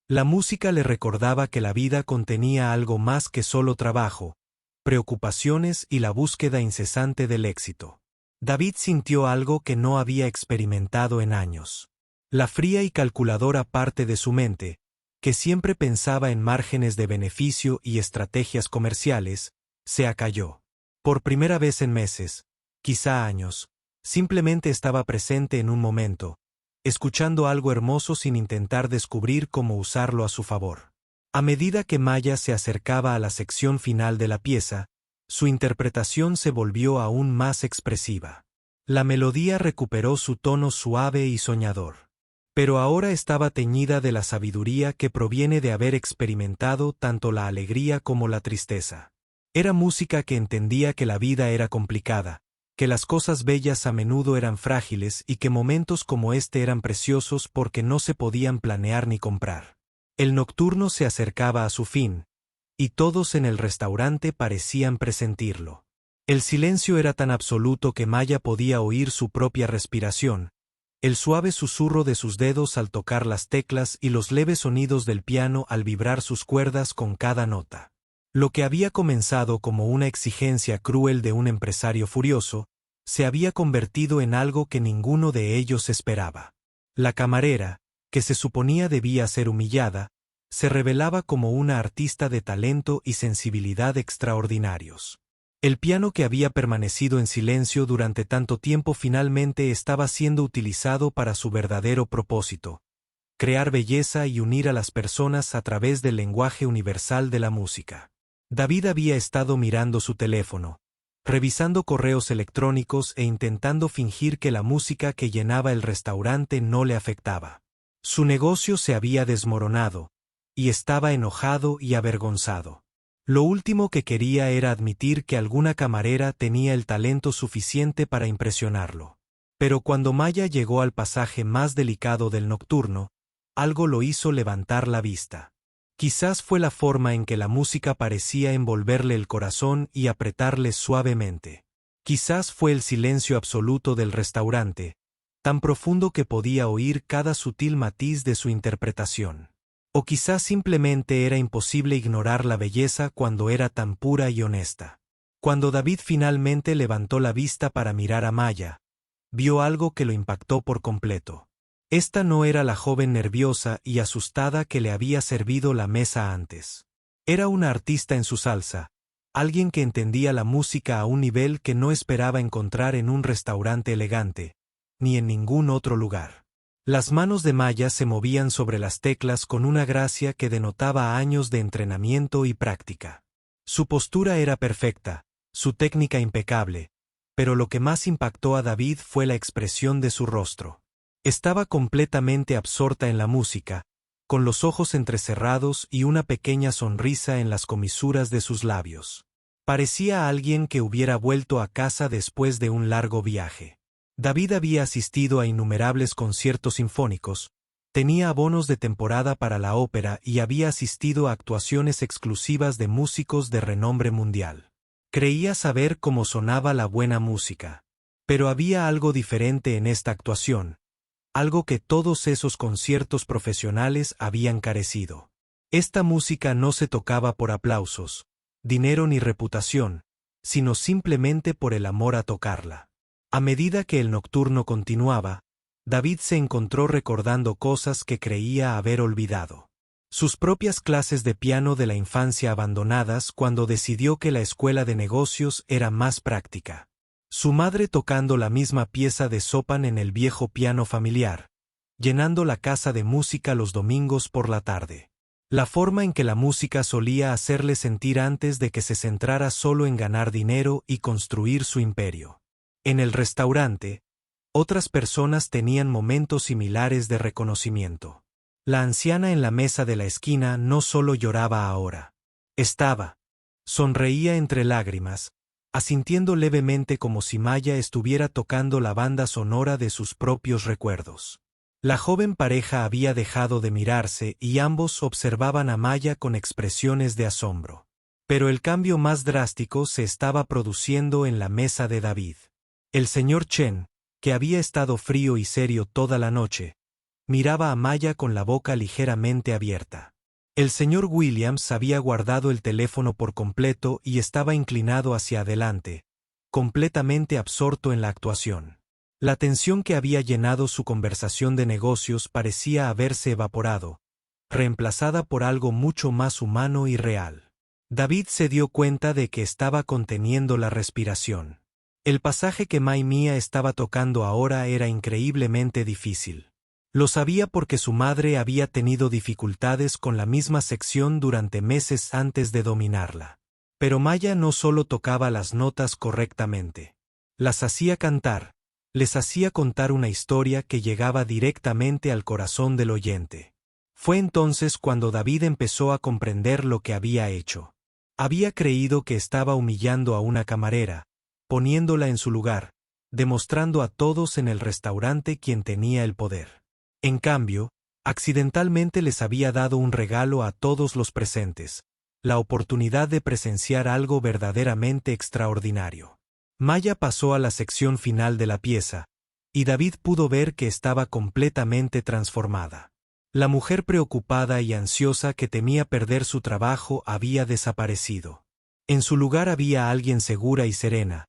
La música le recordaba que la vida contenía algo más que solo trabajo, preocupaciones y la búsqueda incesante del éxito. David sintió algo que no había experimentado en años. La fría y calculadora parte de su mente, que siempre pensaba en márgenes de beneficio y estrategias comerciales, se acalló. Por primera vez en meses, quizá años, simplemente estaba presente en un momento, escuchando algo hermoso sin intentar descubrir cómo usarlo a su favor. A medida que Maya se acercaba a la sección final de la pieza, su interpretación se volvió aún más expresiva. La melodía recuperó su tono suave y soñador. Pero ahora estaba teñida de la sabiduría que proviene de haber experimentado tanto la alegría como la tristeza. Era música que entendía que la vida era complicada, que las cosas bellas a menudo eran frágiles y que momentos como este eran preciosos porque no se podían planear ni comprar. El nocturno se acercaba a su fin, y todos en el restaurante parecían presentirlo. El silencio era tan absoluto que Maya podía oír su propia respiración, el suave susurro de sus dedos al tocar las teclas y los leves sonidos del piano al vibrar sus cuerdas con cada nota. Lo que había comenzado como una exigencia cruel de un empresario furioso, se había convertido en algo que ninguno de ellos esperaba. La camarera, que se suponía debía ser humillada, se revelaba como una artista de talento y sensibilidad extraordinarios. El piano que había permanecido en silencio durante tanto tiempo finalmente estaba siendo utilizado para su verdadero propósito: crear belleza y unir a las personas a través del lenguaje universal de la música. David había estado mirando su teléfono, revisando correos electrónicos e intentando fingir que la música que llenaba el restaurante no le afectaba. Su negocio se había desmoronado, y estaba enojado y avergonzado. Lo último que quería era admitir que alguna camarera tenía el talento suficiente para impresionarlo. Pero cuando Maya llegó al pasaje más delicado del nocturno, algo lo hizo levantar la vista. Quizás fue la forma en que la música parecía envolverle el corazón y apretarle suavemente. Quizás fue el silencio absoluto del restaurante, tan profundo que podía oír cada sutil matiz de su interpretación. O quizás simplemente era imposible ignorar la belleza cuando era tan pura y honesta. Cuando David finalmente levantó la vista para mirar a Maya, vio algo que lo impactó por completo. Esta no era la joven nerviosa y asustada que le había servido la mesa antes. Era una artista en su salsa, alguien que entendía la música a un nivel que no esperaba encontrar en un restaurante elegante, ni en ningún otro lugar. Las manos de Maya se movían sobre las teclas con una gracia que denotaba años de entrenamiento y práctica. Su postura era perfecta, su técnica impecable, pero lo que más impactó a David fue la expresión de su rostro. Estaba completamente absorta en la música, con los ojos entrecerrados y una pequeña sonrisa en las comisuras de sus labios. Parecía alguien que hubiera vuelto a casa después de un largo viaje. David había asistido a innumerables conciertos sinfónicos, tenía abonos de temporada para la ópera y había asistido a actuaciones exclusivas de músicos de renombre mundial. Creía saber cómo sonaba la buena música. Pero había algo diferente en esta actuación, algo que todos esos conciertos profesionales habían carecido. Esta música no se tocaba por aplausos, dinero ni reputación, sino simplemente por el amor a tocarla. A medida que el nocturno continuaba, David se encontró recordando cosas que creía haber olvidado. Sus propias clases de piano de la infancia abandonadas cuando decidió que la escuela de negocios era más práctica. Su madre tocando la misma pieza de Chopin en el viejo piano familiar, llenando la casa de música los domingos por la tarde. La forma en que la música solía hacerle sentir antes de que se centrara solo en ganar dinero y construir su imperio. En el restaurante, otras personas tenían momentos similares de reconocimiento. La anciana en la mesa de la esquina no solo lloraba ahora. Sonreía entre lágrimas, asintiendo levemente como si Maya estuviera tocando la banda sonora de sus propios recuerdos. La joven pareja había dejado de mirarse y ambos observaban a Maya con expresiones de asombro. Pero el cambio más drástico se estaba produciendo en la mesa de David. El señor Chen, que había estado frío y serio toda la noche, miraba a Maya con la boca ligeramente abierta. El señor Williams había guardado el teléfono por completo y estaba inclinado hacia adelante, completamente absorto en la actuación. La tensión que había llenado su conversación de negocios parecía haberse evaporado, reemplazada por algo mucho más humano y real. David se dio cuenta de que estaba conteniendo la respiración. El pasaje que Mai Mia estaba tocando ahora era increíblemente difícil. Lo sabía porque su madre había tenido dificultades con la misma sección durante meses antes de dominarla. Pero Maya no solo tocaba las notas correctamente. Las hacía cantar, les hacía contar una historia que llegaba directamente al corazón del oyente. Fue entonces cuando David empezó a comprender lo que había hecho. Había creído que estaba humillando a una camarera, poniéndola en su lugar, demostrando a todos en el restaurante quién tenía el poder. En cambio, accidentalmente les había dado un regalo a todos los presentes, la oportunidad de presenciar algo verdaderamente extraordinario. Maya pasó a la sección final de la pieza, y David pudo ver que estaba completamente transformada. La mujer preocupada y ansiosa que temía perder su trabajo había desaparecido. En su lugar había alguien segura y serena,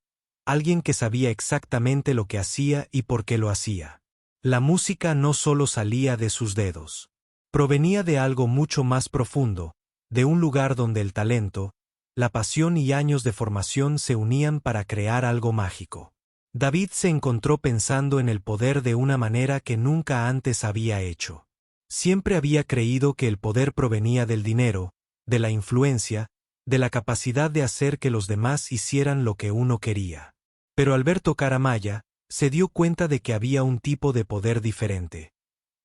alguien que sabía exactamente lo que hacía y por qué lo hacía. La música no solo salía de sus dedos. Provenía de algo mucho más profundo, de un lugar donde el talento, la pasión y años de formación se unían para crear algo mágico. David se encontró pensando en el poder de una manera que nunca antes había hecho. Siempre había creído que el poder provenía del dinero, de la influencia, de la capacidad de hacer que los demás hicieran lo que uno quería. Pero al ver tocar a Maya, se dio cuenta de que había un tipo de poder diferente.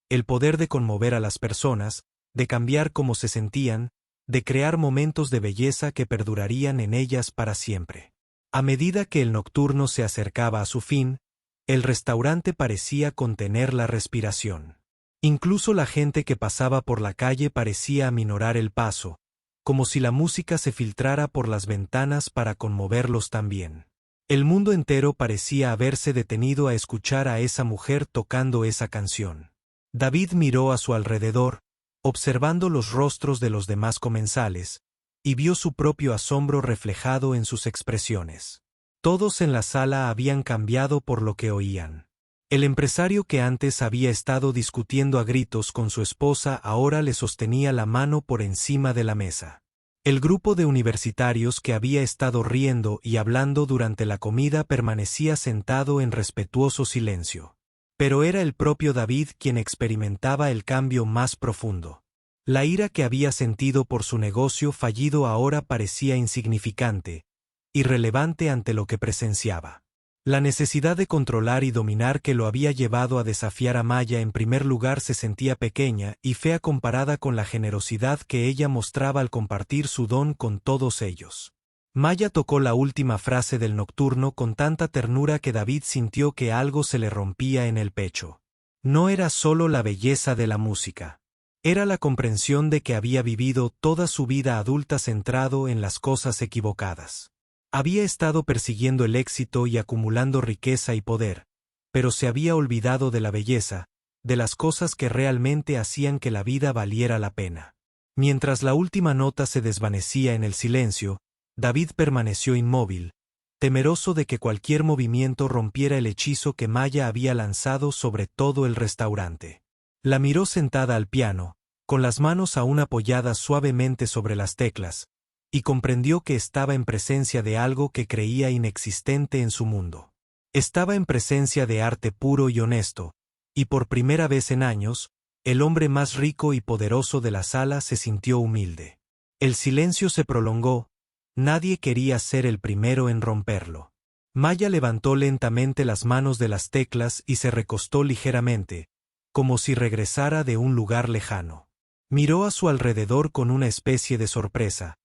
El poder de conmover a las personas, de cambiar cómo se sentían, de crear momentos de belleza que perdurarían en ellas para siempre. A medida que el nocturno se acercaba a su fin, el restaurante parecía contener la respiración. Incluso la gente que pasaba por la calle parecía aminorar el paso, como si la música se filtrara por las ventanas para conmoverlos también. El mundo entero parecía haberse detenido a escuchar a esa mujer tocando esa canción. David miró a su alrededor, observando los rostros de los demás comensales, y vio su propio asombro reflejado en sus expresiones. Todos en la sala habían cambiado por lo que oían. El empresario que antes había estado discutiendo a gritos con su esposa ahora le sostenía la mano por encima de la mesa. El grupo de universitarios que había estado riendo y hablando durante la comida permanecía sentado en respetuoso silencio. Pero era el propio David quien experimentaba el cambio más profundo. La ira que había sentido por su negocio fallido ahora parecía insignificante, irrelevante ante lo que presenciaba. La necesidad de controlar y dominar que lo había llevado a desafiar a Maya en primer lugar se sentía pequeña y fea comparada con la generosidad que ella mostraba al compartir su don con todos ellos. Maya tocó la última frase del nocturno con tanta ternura que David sintió que algo se le rompía en el pecho. No era solo la belleza de la música. Era la comprensión de que había vivido toda su vida adulta centrado en las cosas equivocadas. Había estado persiguiendo el éxito y acumulando riqueza y poder, pero se había olvidado de la belleza, de las cosas que realmente hacían que la vida valiera la pena. Mientras la última nota se desvanecía en el silencio, David permaneció inmóvil, temeroso de que cualquier movimiento rompiera el hechizo que Maya había lanzado sobre todo el restaurante. La miró sentada al piano, con las manos aún apoyadas suavemente sobre las teclas, y comprendió que estaba en presencia de algo que creía inexistente en su mundo. Estaba en presencia de arte puro y honesto, y por primera vez en años, el hombre más rico y poderoso de la sala se sintió humilde. El silencio se prolongó, nadie quería ser el primero en romperlo. Maya levantó lentamente las manos de las teclas y se recostó ligeramente, como si regresara de un lugar lejano. Miró a su alrededor con una especie de sorpresa,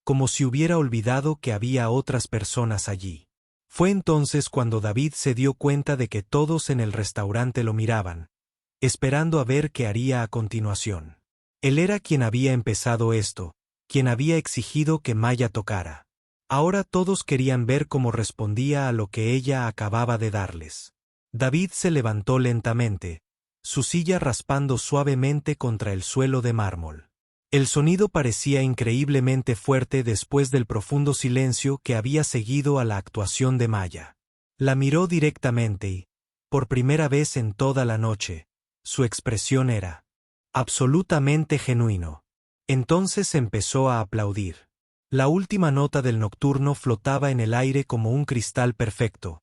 como si hubiera olvidado que había otras personas allí. Fue entonces cuando David se dio cuenta de que todos en el restaurante lo miraban, esperando a ver qué haría a continuación. Él era quien había empezado esto, quien había exigido que Maya tocara. Ahora todos querían ver cómo respondía a lo que ella acababa de darles. David se levantó lentamente, su silla raspando suavemente contra el suelo de mármol. El sonido parecía increíblemente fuerte después del profundo silencio que había seguido a la actuación de Maya. La miró directamente y, por primera vez en toda la noche, su expresión era absolutamente genuino. Entonces empezó a aplaudir. La última nota del nocturno flotaba en el aire como un cristal perfecto,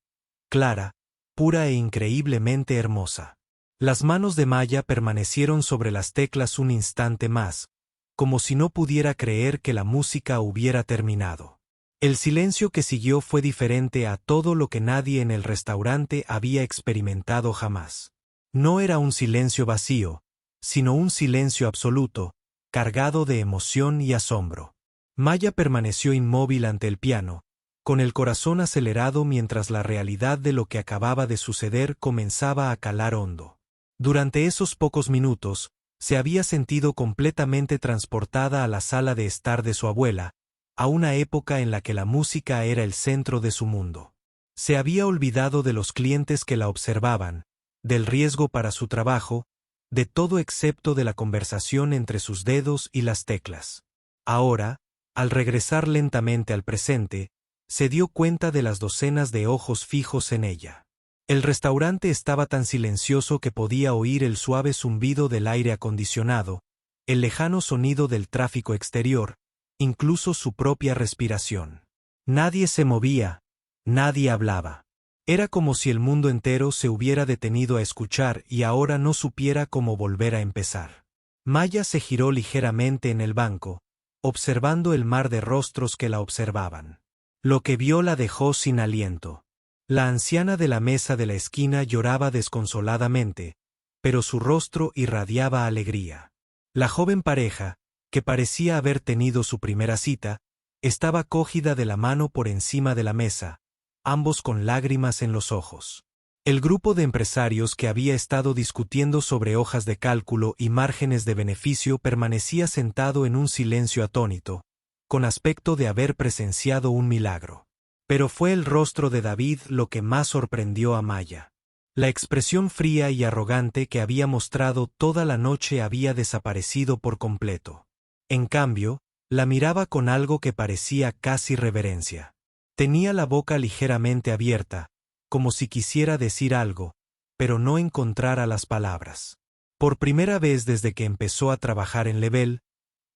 clara, pura e increíblemente hermosa. Las manos de Maya permanecieron sobre las teclas un instante más, como si no pudiera creer que la música hubiera terminado. El silencio que siguió fue diferente a todo lo que nadie en el restaurante había experimentado jamás. No era un silencio vacío, sino un silencio absoluto, cargado de emoción y asombro. Maya permaneció inmóvil ante el piano, con el corazón acelerado mientras la realidad de lo que acababa de suceder comenzaba a calar hondo. Durante esos pocos minutos, se había sentido completamente transportada a la sala de estar de su abuela, a una época en la que la música era el centro de su mundo. Se había olvidado de los clientes que la observaban, del riesgo para su trabajo, de todo excepto de la conversación entre sus dedos y las teclas. Ahora, al regresar lentamente al presente, se dio cuenta de las docenas de ojos fijos en ella. El restaurante estaba tan silencioso que podía oír el suave zumbido del aire acondicionado, el lejano sonido del tráfico exterior, incluso su propia respiración. Nadie se movía, nadie hablaba. Era como si el mundo entero se hubiera detenido a escuchar y ahora no supiera cómo volver a empezar. Maya se giró ligeramente en el banco, observando el mar de rostros que la observaban. Lo que vio la dejó sin aliento. La anciana de la mesa de la esquina lloraba desconsoladamente, pero su rostro irradiaba alegría. La joven pareja, que parecía haber tenido su primera cita, estaba cogida de la mano por encima de la mesa, ambos con lágrimas en los ojos. El grupo de empresarios que había estado discutiendo sobre hojas de cálculo y márgenes de beneficio permanecía sentado en un silencio atónito, con aspecto de haber presenciado un milagro. Pero fue el rostro de David lo que más sorprendió a Maya. La expresión fría y arrogante que había mostrado toda la noche había desaparecido por completo. En cambio, la miraba con algo que parecía casi reverencia. Tenía la boca ligeramente abierta, como si quisiera decir algo, pero no encontrara las palabras. Por primera vez desde que empezó a trabajar en Level,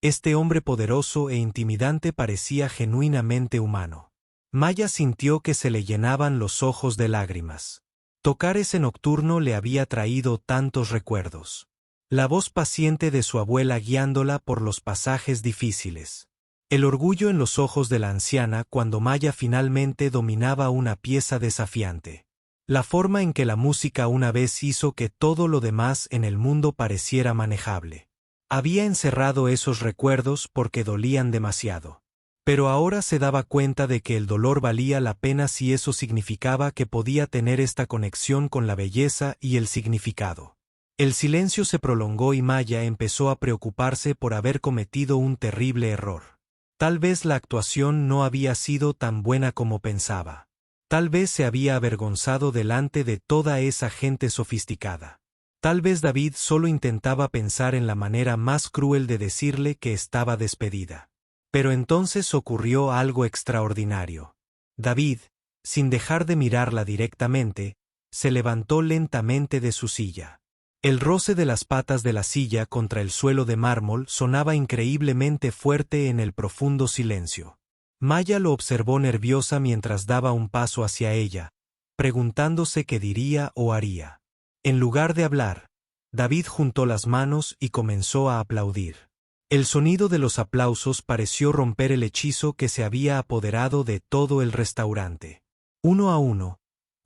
este hombre poderoso e intimidante parecía genuinamente humano. Maya sintió que se le llenaban los ojos de lágrimas. Tocar ese nocturno le había traído tantos recuerdos. La voz paciente de su abuela guiándola por los pasajes difíciles. El orgullo en los ojos de la anciana cuando Maya finalmente dominaba una pieza desafiante. La forma en que la música una vez hizo que todo lo demás en el mundo pareciera manejable. Había encerrado esos recuerdos porque dolían demasiado. Pero ahora se daba cuenta de que el dolor valía la pena si eso significaba que podía tener esta conexión con la belleza y el significado. El silencio se prolongó y Maya empezó a preocuparse por haber cometido un terrible error. Tal vez la actuación no había sido tan buena como pensaba. Tal vez se había avergonzado delante de toda esa gente sofisticada. Tal vez David solo intentaba pensar en la manera más cruel de decirle que estaba despedida. Pero entonces ocurrió algo extraordinario. David, sin dejar de mirarla directamente, se levantó lentamente de su silla. El roce de las patas de la silla contra el suelo de mármol sonaba increíblemente fuerte en el profundo silencio. Maya lo observó nerviosa mientras daba un paso hacia ella, preguntándose qué diría o haría. En lugar de hablar, David juntó las manos y comenzó a aplaudir. El sonido de los aplausos pareció romper el hechizo que se había apoderado de todo el restaurante. Uno a uno,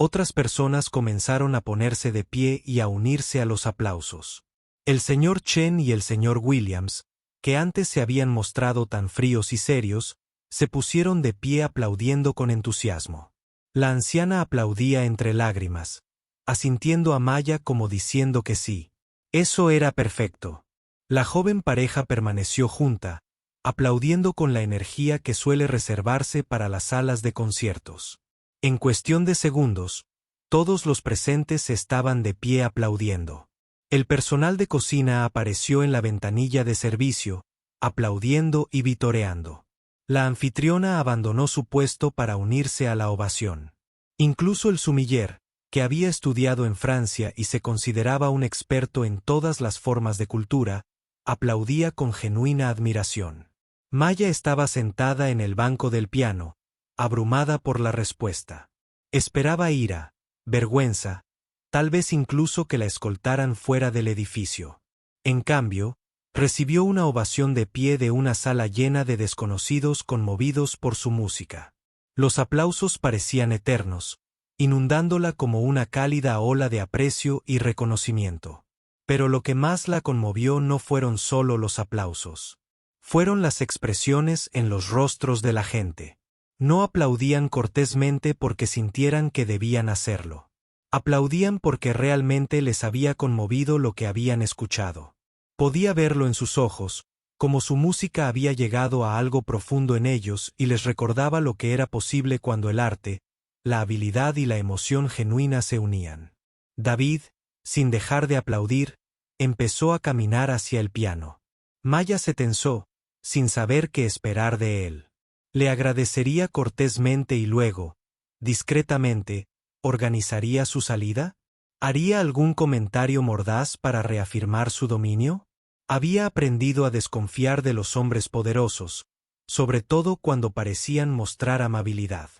otras personas comenzaron a ponerse de pie y a unirse a los aplausos. El señor Chen y el señor Williams, que antes se habían mostrado tan fríos y serios, se pusieron de pie aplaudiendo con entusiasmo. La anciana aplaudía entre lágrimas, asintiendo a Maya como diciendo que sí. Eso era perfecto. La joven pareja permaneció junta, aplaudiendo con la energía que suele reservarse para las salas de conciertos. En cuestión de segundos, todos los presentes estaban de pie aplaudiendo. El personal de cocina apareció en la ventanilla de servicio, aplaudiendo y vitoreando. La anfitriona abandonó su puesto para unirse a la ovación. Incluso el sumiller, que había estudiado en Francia y se consideraba un experto en todas las formas de cultura, aplaudía con genuina admiración. Maya estaba sentada en el banco del piano, abrumada por la respuesta. Esperaba ira, vergüenza, tal vez incluso que la escoltaran fuera del edificio. En cambio, recibió una ovación de pie de una sala llena de desconocidos conmovidos por su música. Los aplausos parecían eternos, inundándola como una cálida ola de aprecio y reconocimiento. Pero lo que más la conmovió no fueron solo los aplausos. Fueron las expresiones en los rostros de la gente. No aplaudían cortésmente porque sintieran que debían hacerlo. Aplaudían porque realmente les había conmovido lo que habían escuchado. Podía verlo en sus ojos, como su música había llegado a algo profundo en ellos y les recordaba lo que era posible cuando el arte, la habilidad y la emoción genuina se unían. David, sin dejar de aplaudir, empezó a caminar hacia el piano. Maya se tensó, sin saber qué esperar de él. Le agradecería cortésmente y luego, discretamente, ¿organizaría su salida? ¿Haría algún comentario mordaz para reafirmar su dominio? Había aprendido a desconfiar de los hombres poderosos, sobre todo cuando parecían mostrar amabilidad.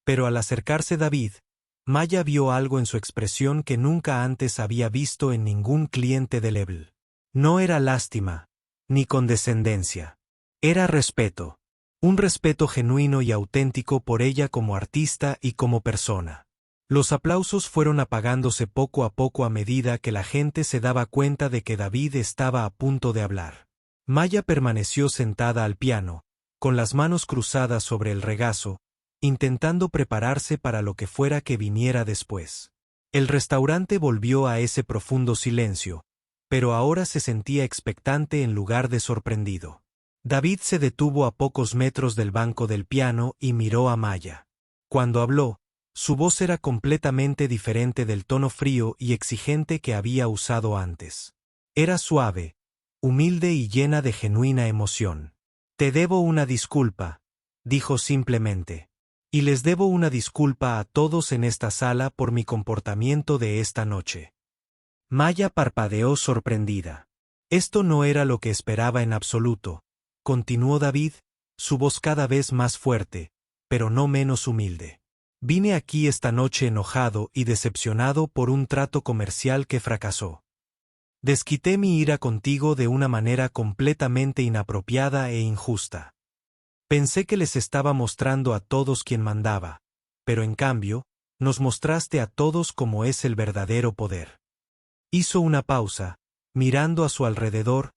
Pero al acercarse David, Maya vio algo en su expresión que nunca antes había visto en ningún cliente de Level. No era lástima, ni condescendencia. Era respeto. Un respeto genuino y auténtico por ella como artista y como persona. Los aplausos fueron apagándose poco a poco a medida que la gente se daba cuenta de que David estaba a punto de hablar. Maya permaneció sentada al piano, con las manos cruzadas sobre el regazo, intentando prepararse para lo que fuera que viniera después. El restaurante volvió a ese profundo silencio, pero ahora se sentía expectante en lugar de sorprendido. David se detuvo a pocos metros del banco del piano y miró a Maya. Cuando habló, su voz era completamente diferente del tono frío y exigente que había usado antes. Era suave, humilde y llena de genuina emoción. «Te debo una disculpa», dijo simplemente. «Y les debo una disculpa a todos en esta sala por mi comportamiento de esta noche». Maya parpadeó sorprendida. Esto no era lo que esperaba en absoluto, continuó David, su voz cada vez más fuerte, pero no menos humilde. «Vine aquí esta noche enojado y decepcionado por un trato comercial que fracasó. Desquité mi ira contigo de una manera completamente inapropiada e injusta. Pensé que les estaba mostrando a todos quién mandaba, pero en cambio, nos mostraste a todos cómo es el verdadero poder». Hizo una pausa, mirando a su alrededor,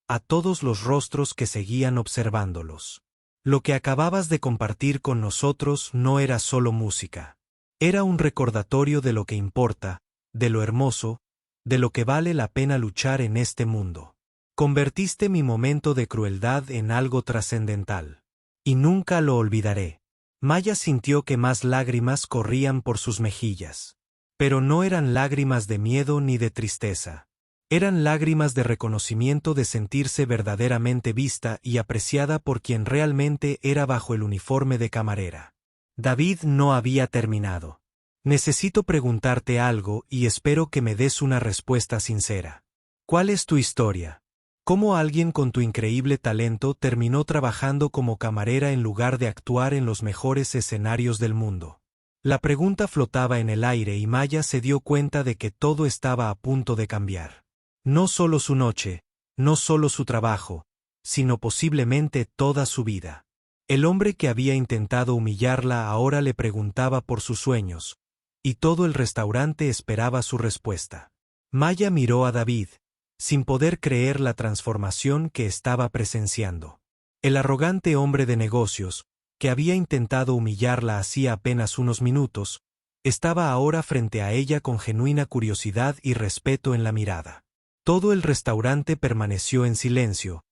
a todos los rostros que seguían observándolos. «Lo que acababas de compartir con nosotros no era solo música. Era un recordatorio de lo que importa, de lo hermoso, de lo que vale la pena luchar en este mundo. Convertiste mi momento de crueldad en algo trascendental. Y nunca lo olvidaré». Maya sintió que más lágrimas corrían por sus mejillas. Pero no eran lágrimas de miedo ni de tristeza. Eran lágrimas de reconocimiento, de sentirse verdaderamente vista y apreciada por quien realmente era bajo el uniforme de camarera. David no había terminado. «Necesito preguntarte algo y espero que me des una respuesta sincera. ¿Cuál es tu historia? ¿Cómo alguien con tu increíble talento terminó trabajando como camarera en lugar de actuar en los mejores escenarios del mundo?» La pregunta flotaba en el aire y Maya se dio cuenta de que todo estaba a punto de cambiar. No solo su noche, no solo su trabajo, sino posiblemente toda su vida. El hombre que había intentado humillarla ahora le preguntaba por sus sueños, y todo el restaurante esperaba su respuesta. Maya miró a David, sin poder creer la transformación que estaba presenciando. El arrogante hombre de negocios, que había intentado humillarla hacía apenas unos minutos, estaba ahora frente a ella con genuina curiosidad y respeto en la mirada. Todo el restaurante permaneció en silencio,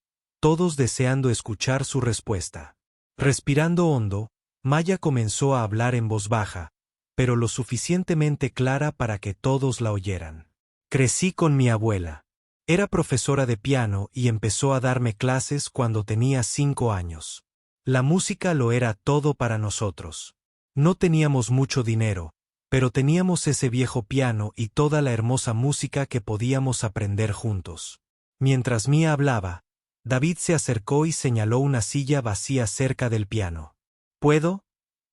todos deseando escuchar su respuesta. Respirando hondo, Maya comenzó a hablar en voz baja, pero lo suficientemente clara para que todos la oyeran. «Crecí con mi abuela. Era profesora de piano y empezó a darme clases cuando tenía 5 años. La música lo era todo para nosotros. No teníamos mucho dinero, pero teníamos ese viejo piano y toda la hermosa música que podíamos aprender juntos». Mientras Mia hablaba, David se acercó y señaló una silla vacía cerca del piano. «¿Puedo?»,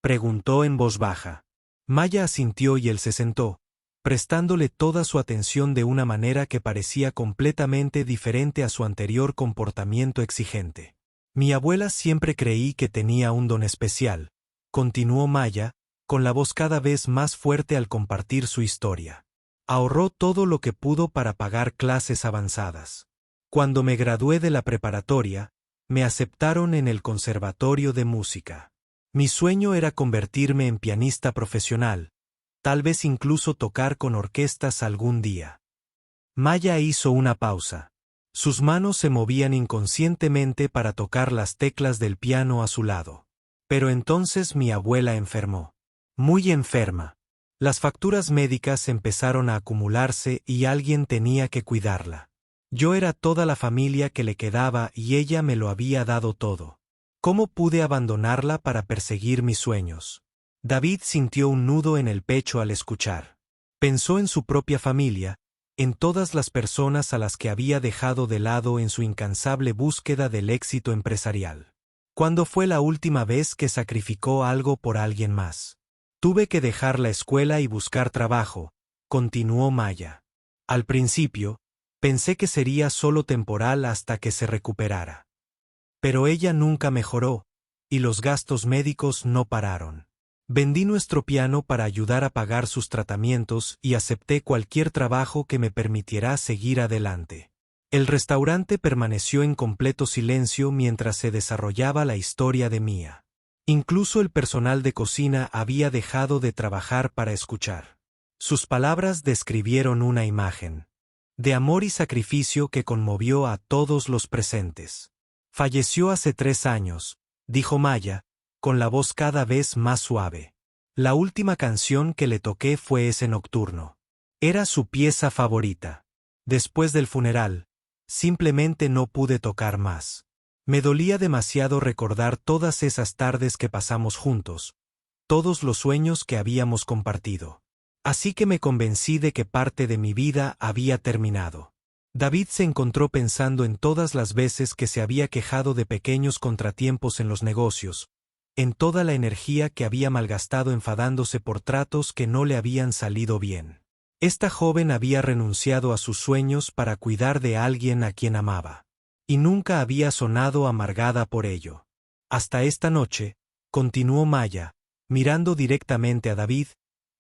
preguntó en voz baja. Maya asintió y él se sentó, prestándole toda su atención de una manera que parecía completamente diferente a su anterior comportamiento exigente. «Mi abuela siempre creí que tenía un don especial», continuó Maya, con la voz cada vez más fuerte al compartir su historia. «Ahorró todo lo que pudo para pagar clases avanzadas. Cuando me gradué de la preparatoria, me aceptaron en el Conservatorio de Música. Mi sueño era convertirme en pianista profesional, tal vez incluso tocar con orquestas algún día». Maya hizo una pausa. Sus manos se movían inconscientemente para tocar las teclas del piano a su lado. «Pero entonces mi abuela enfermó. Muy enferma. Las facturas médicas empezaron a acumularse y alguien tenía que cuidarla. Yo era toda la familia que le quedaba y ella me lo había dado todo. ¿Cómo pude abandonarla para perseguir mis sueños?». David sintió un nudo en el pecho al escuchar. Pensó en su propia familia, en todas las personas a las que había dejado de lado en su incansable búsqueda del éxito empresarial. ¿Cuándo fue la última vez que sacrificó algo por alguien más? «Tuve que dejar la escuela y buscar trabajo», continuó Maya. «Al principio, pensé que sería solo temporal hasta que se recuperara. Pero ella nunca mejoró, y los gastos médicos no pararon. Vendí nuestro piano para ayudar a pagar sus tratamientos y acepté cualquier trabajo que me permitiera seguir adelante». El restaurante permaneció en completo silencio mientras se desarrollaba la historia de Mia. Incluso el personal de cocina había dejado de trabajar para escuchar. Sus palabras describieron una imagen de amor y sacrificio que conmovió a todos los presentes. Falleció hace 3 años, dijo Maya, con la voz cada vez más suave. La última canción que le toqué fue ese nocturno. Era su pieza favorita. Después del funeral, simplemente no pude tocar más. Me dolía demasiado recordar todas esas tardes que pasamos juntos, todos los sueños que habíamos compartido. Así que me convencí de que parte de mi vida había terminado. David se encontró pensando en todas las veces que se había quejado de pequeños contratiempos en los negocios, en toda la energía que había malgastado enfadándose por tratos que no le habían salido bien. Esta joven había renunciado a sus sueños para cuidar de alguien a quien amaba. Y nunca había sonado amargada por ello. Hasta esta noche, continuó Maya, mirando directamente a David,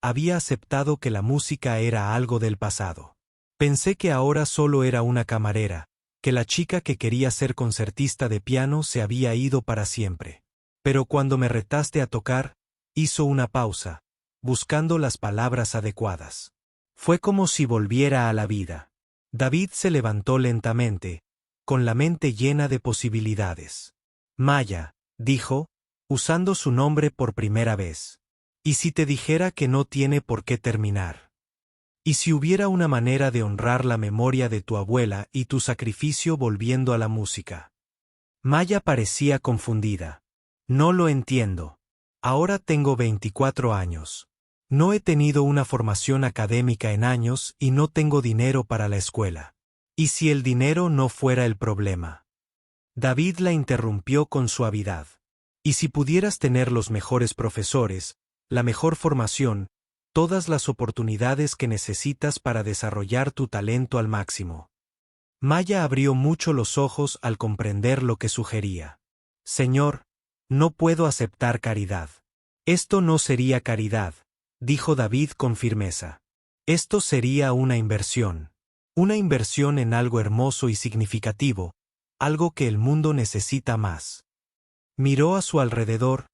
había aceptado que la música era algo del pasado. Pensé que ahora solo era una camarera, que la chica que quería ser concertista de piano se había ido para siempre. Pero cuando me retaste a tocar, hizo una pausa, buscando las palabras adecuadas. Fue como si volviera a la vida. David se levantó lentamente, con la mente llena de posibilidades. Maya, dijo, usando su nombre por primera vez. ¿Y si te dijera que no tiene por qué terminar? ¿Y si hubiera una manera de honrar la memoria de tu abuela y tu sacrificio volviendo a la música? Maya parecía confundida. No lo entiendo. Ahora tengo 24 años. No he tenido una formación académica en años y no tengo dinero para la escuela. ¿Y si el dinero no fuera el problema? David la interrumpió con suavidad. ¿Y si pudieras tener los mejores profesores, la mejor formación, todas las oportunidades que necesitas para desarrollar tu talento al máximo? Maya abrió mucho los ojos al comprender lo que sugería. Señor, no puedo aceptar caridad. Esto no sería caridad, dijo David con firmeza. Esto sería una inversión. Una inversión en algo hermoso y significativo, algo que el mundo necesita más. Miró a su alrededor,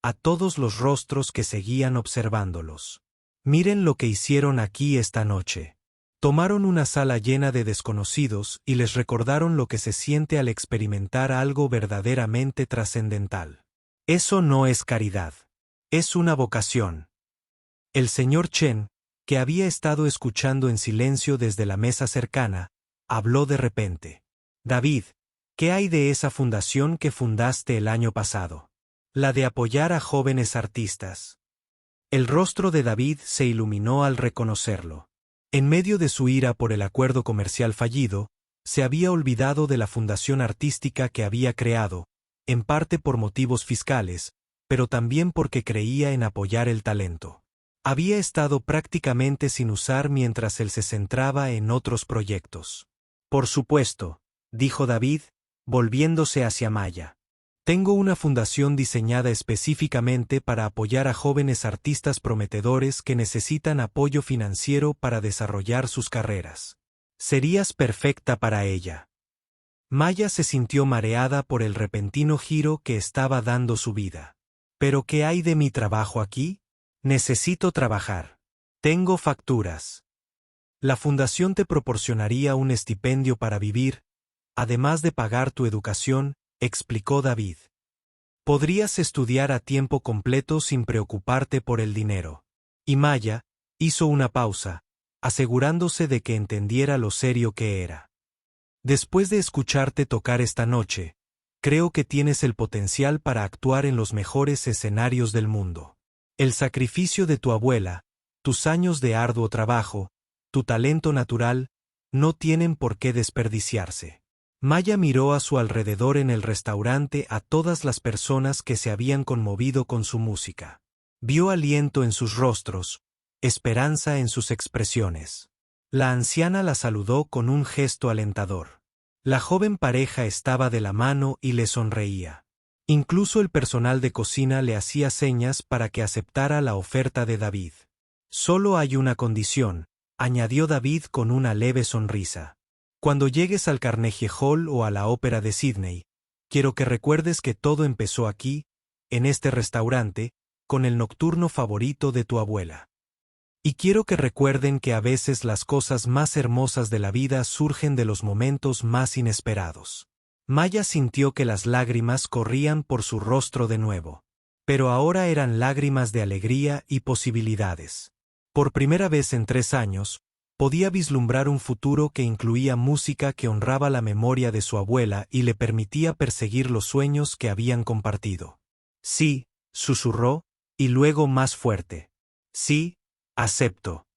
a todos los rostros que seguían observándolos. Miren lo que hicieron aquí esta noche. Tomaron una sala llena de desconocidos y les recordaron lo que se siente al experimentar algo verdaderamente trascendental. Eso no es caridad. Es una vocación. El señor Chen, que había estado escuchando en silencio desde la mesa cercana, habló de repente. David, ¿qué hay de esa fundación que fundaste el año pasado? La de apoyar a jóvenes artistas. El rostro de David se iluminó al reconocerlo. En medio de su ira por el acuerdo comercial fallido, se había olvidado de la fundación artística que había creado, en parte por motivos fiscales, pero también porque creía en apoyar el talento. Había estado prácticamente sin usar mientras él se centraba en otros proyectos. Por supuesto, dijo David, volviéndose hacia Maya. Tengo una fundación diseñada específicamente para apoyar a jóvenes artistas prometedores que necesitan apoyo financiero para desarrollar sus carreras. Serías perfecta para ella. Maya se sintió mareada por el repentino giro que estaba dando su vida. ¿Pero qué hay de mi trabajo aquí? Necesito trabajar. Tengo facturas. La fundación te proporcionaría un estipendio para vivir, además de pagar tu educación, explicó David. Podrías estudiar a tiempo completo sin preocuparte por el dinero. Y Maya hizo una pausa, asegurándose de que entendiera lo serio que era. Después de escucharte tocar esta noche, creo que tienes el potencial para actuar en los mejores escenarios del mundo. El sacrificio de tu abuela, tus años de arduo trabajo, tu talento natural, no tienen por qué desperdiciarse. Maya miró a su alrededor en el restaurante a todas las personas que se habían conmovido con su música. Vio aliento en sus rostros, esperanza en sus expresiones. La anciana la saludó con un gesto alentador. La joven pareja estaba de la mano y le sonreía. Incluso el personal de cocina le hacía señas para que aceptara la oferta de David. Solo hay una condición, añadió David con una leve sonrisa. Cuando llegues al Carnegie Hall o a la Ópera de Sydney, quiero que recuerdes que todo empezó aquí, en este restaurante, con el nocturno favorito de tu abuela. Y quiero que recuerden que a veces las cosas más hermosas de la vida surgen de los momentos más inesperados. Maya sintió que las lágrimas corrían por su rostro de nuevo. Pero ahora eran lágrimas de alegría y posibilidades. Por primera vez en 3 años, podía vislumbrar un futuro que incluía música que honraba la memoria de su abuela y le permitía perseguir los sueños que habían compartido. Sí, susurró, y luego más fuerte. Sí, acepto.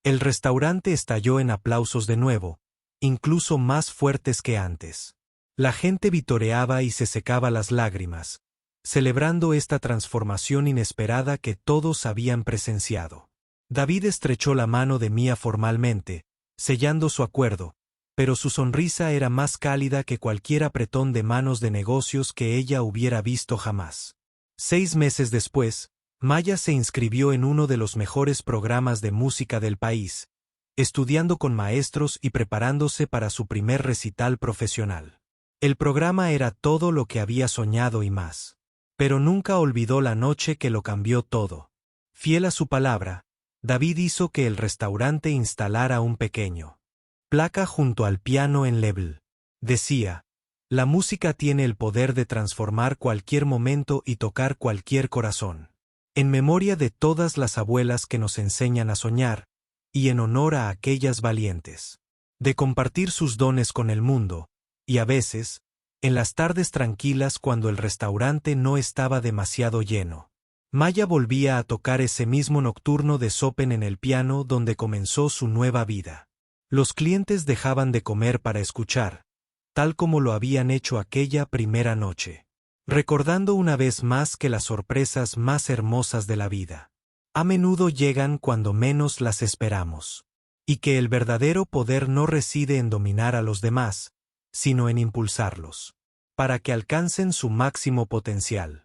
El restaurante estalló en aplausos de nuevo, incluso más fuertes que antes. La gente vitoreaba y se secaba las lágrimas, celebrando esta transformación inesperada que todos habían presenciado. David estrechó la mano de Mia formalmente, sellando su acuerdo, pero su sonrisa era más cálida que cualquier apretón de manos de negocios que ella hubiera visto jamás. 6 meses después, Maya se inscribió en uno de los mejores programas de música del país, estudiando con maestros y preparándose para su primer recital profesional. El programa era todo lo que había soñado y más. Pero nunca olvidó la noche que lo cambió todo. Fiel a su palabra, David hizo que el restaurante instalara un pequeño placa junto al piano en Level. Decía: la música tiene el poder de transformar cualquier momento y tocar cualquier corazón. En memoria de todas las abuelas que nos enseñan a soñar, y en honor a aquellas valientes de compartir sus dones con el mundo, y a veces, en las tardes tranquilas cuando el restaurante no estaba demasiado lleno. Maya volvía a tocar ese mismo nocturno de Chopin en el piano donde comenzó su nueva vida. Los clientes dejaban de comer para escuchar, tal como lo habían hecho aquella primera noche, recordando una vez más que las sorpresas más hermosas de la vida a menudo llegan cuando menos las esperamos, y que el verdadero poder no reside en dominar a los demás, sino en impulsarlos, para que alcancen su máximo potencial.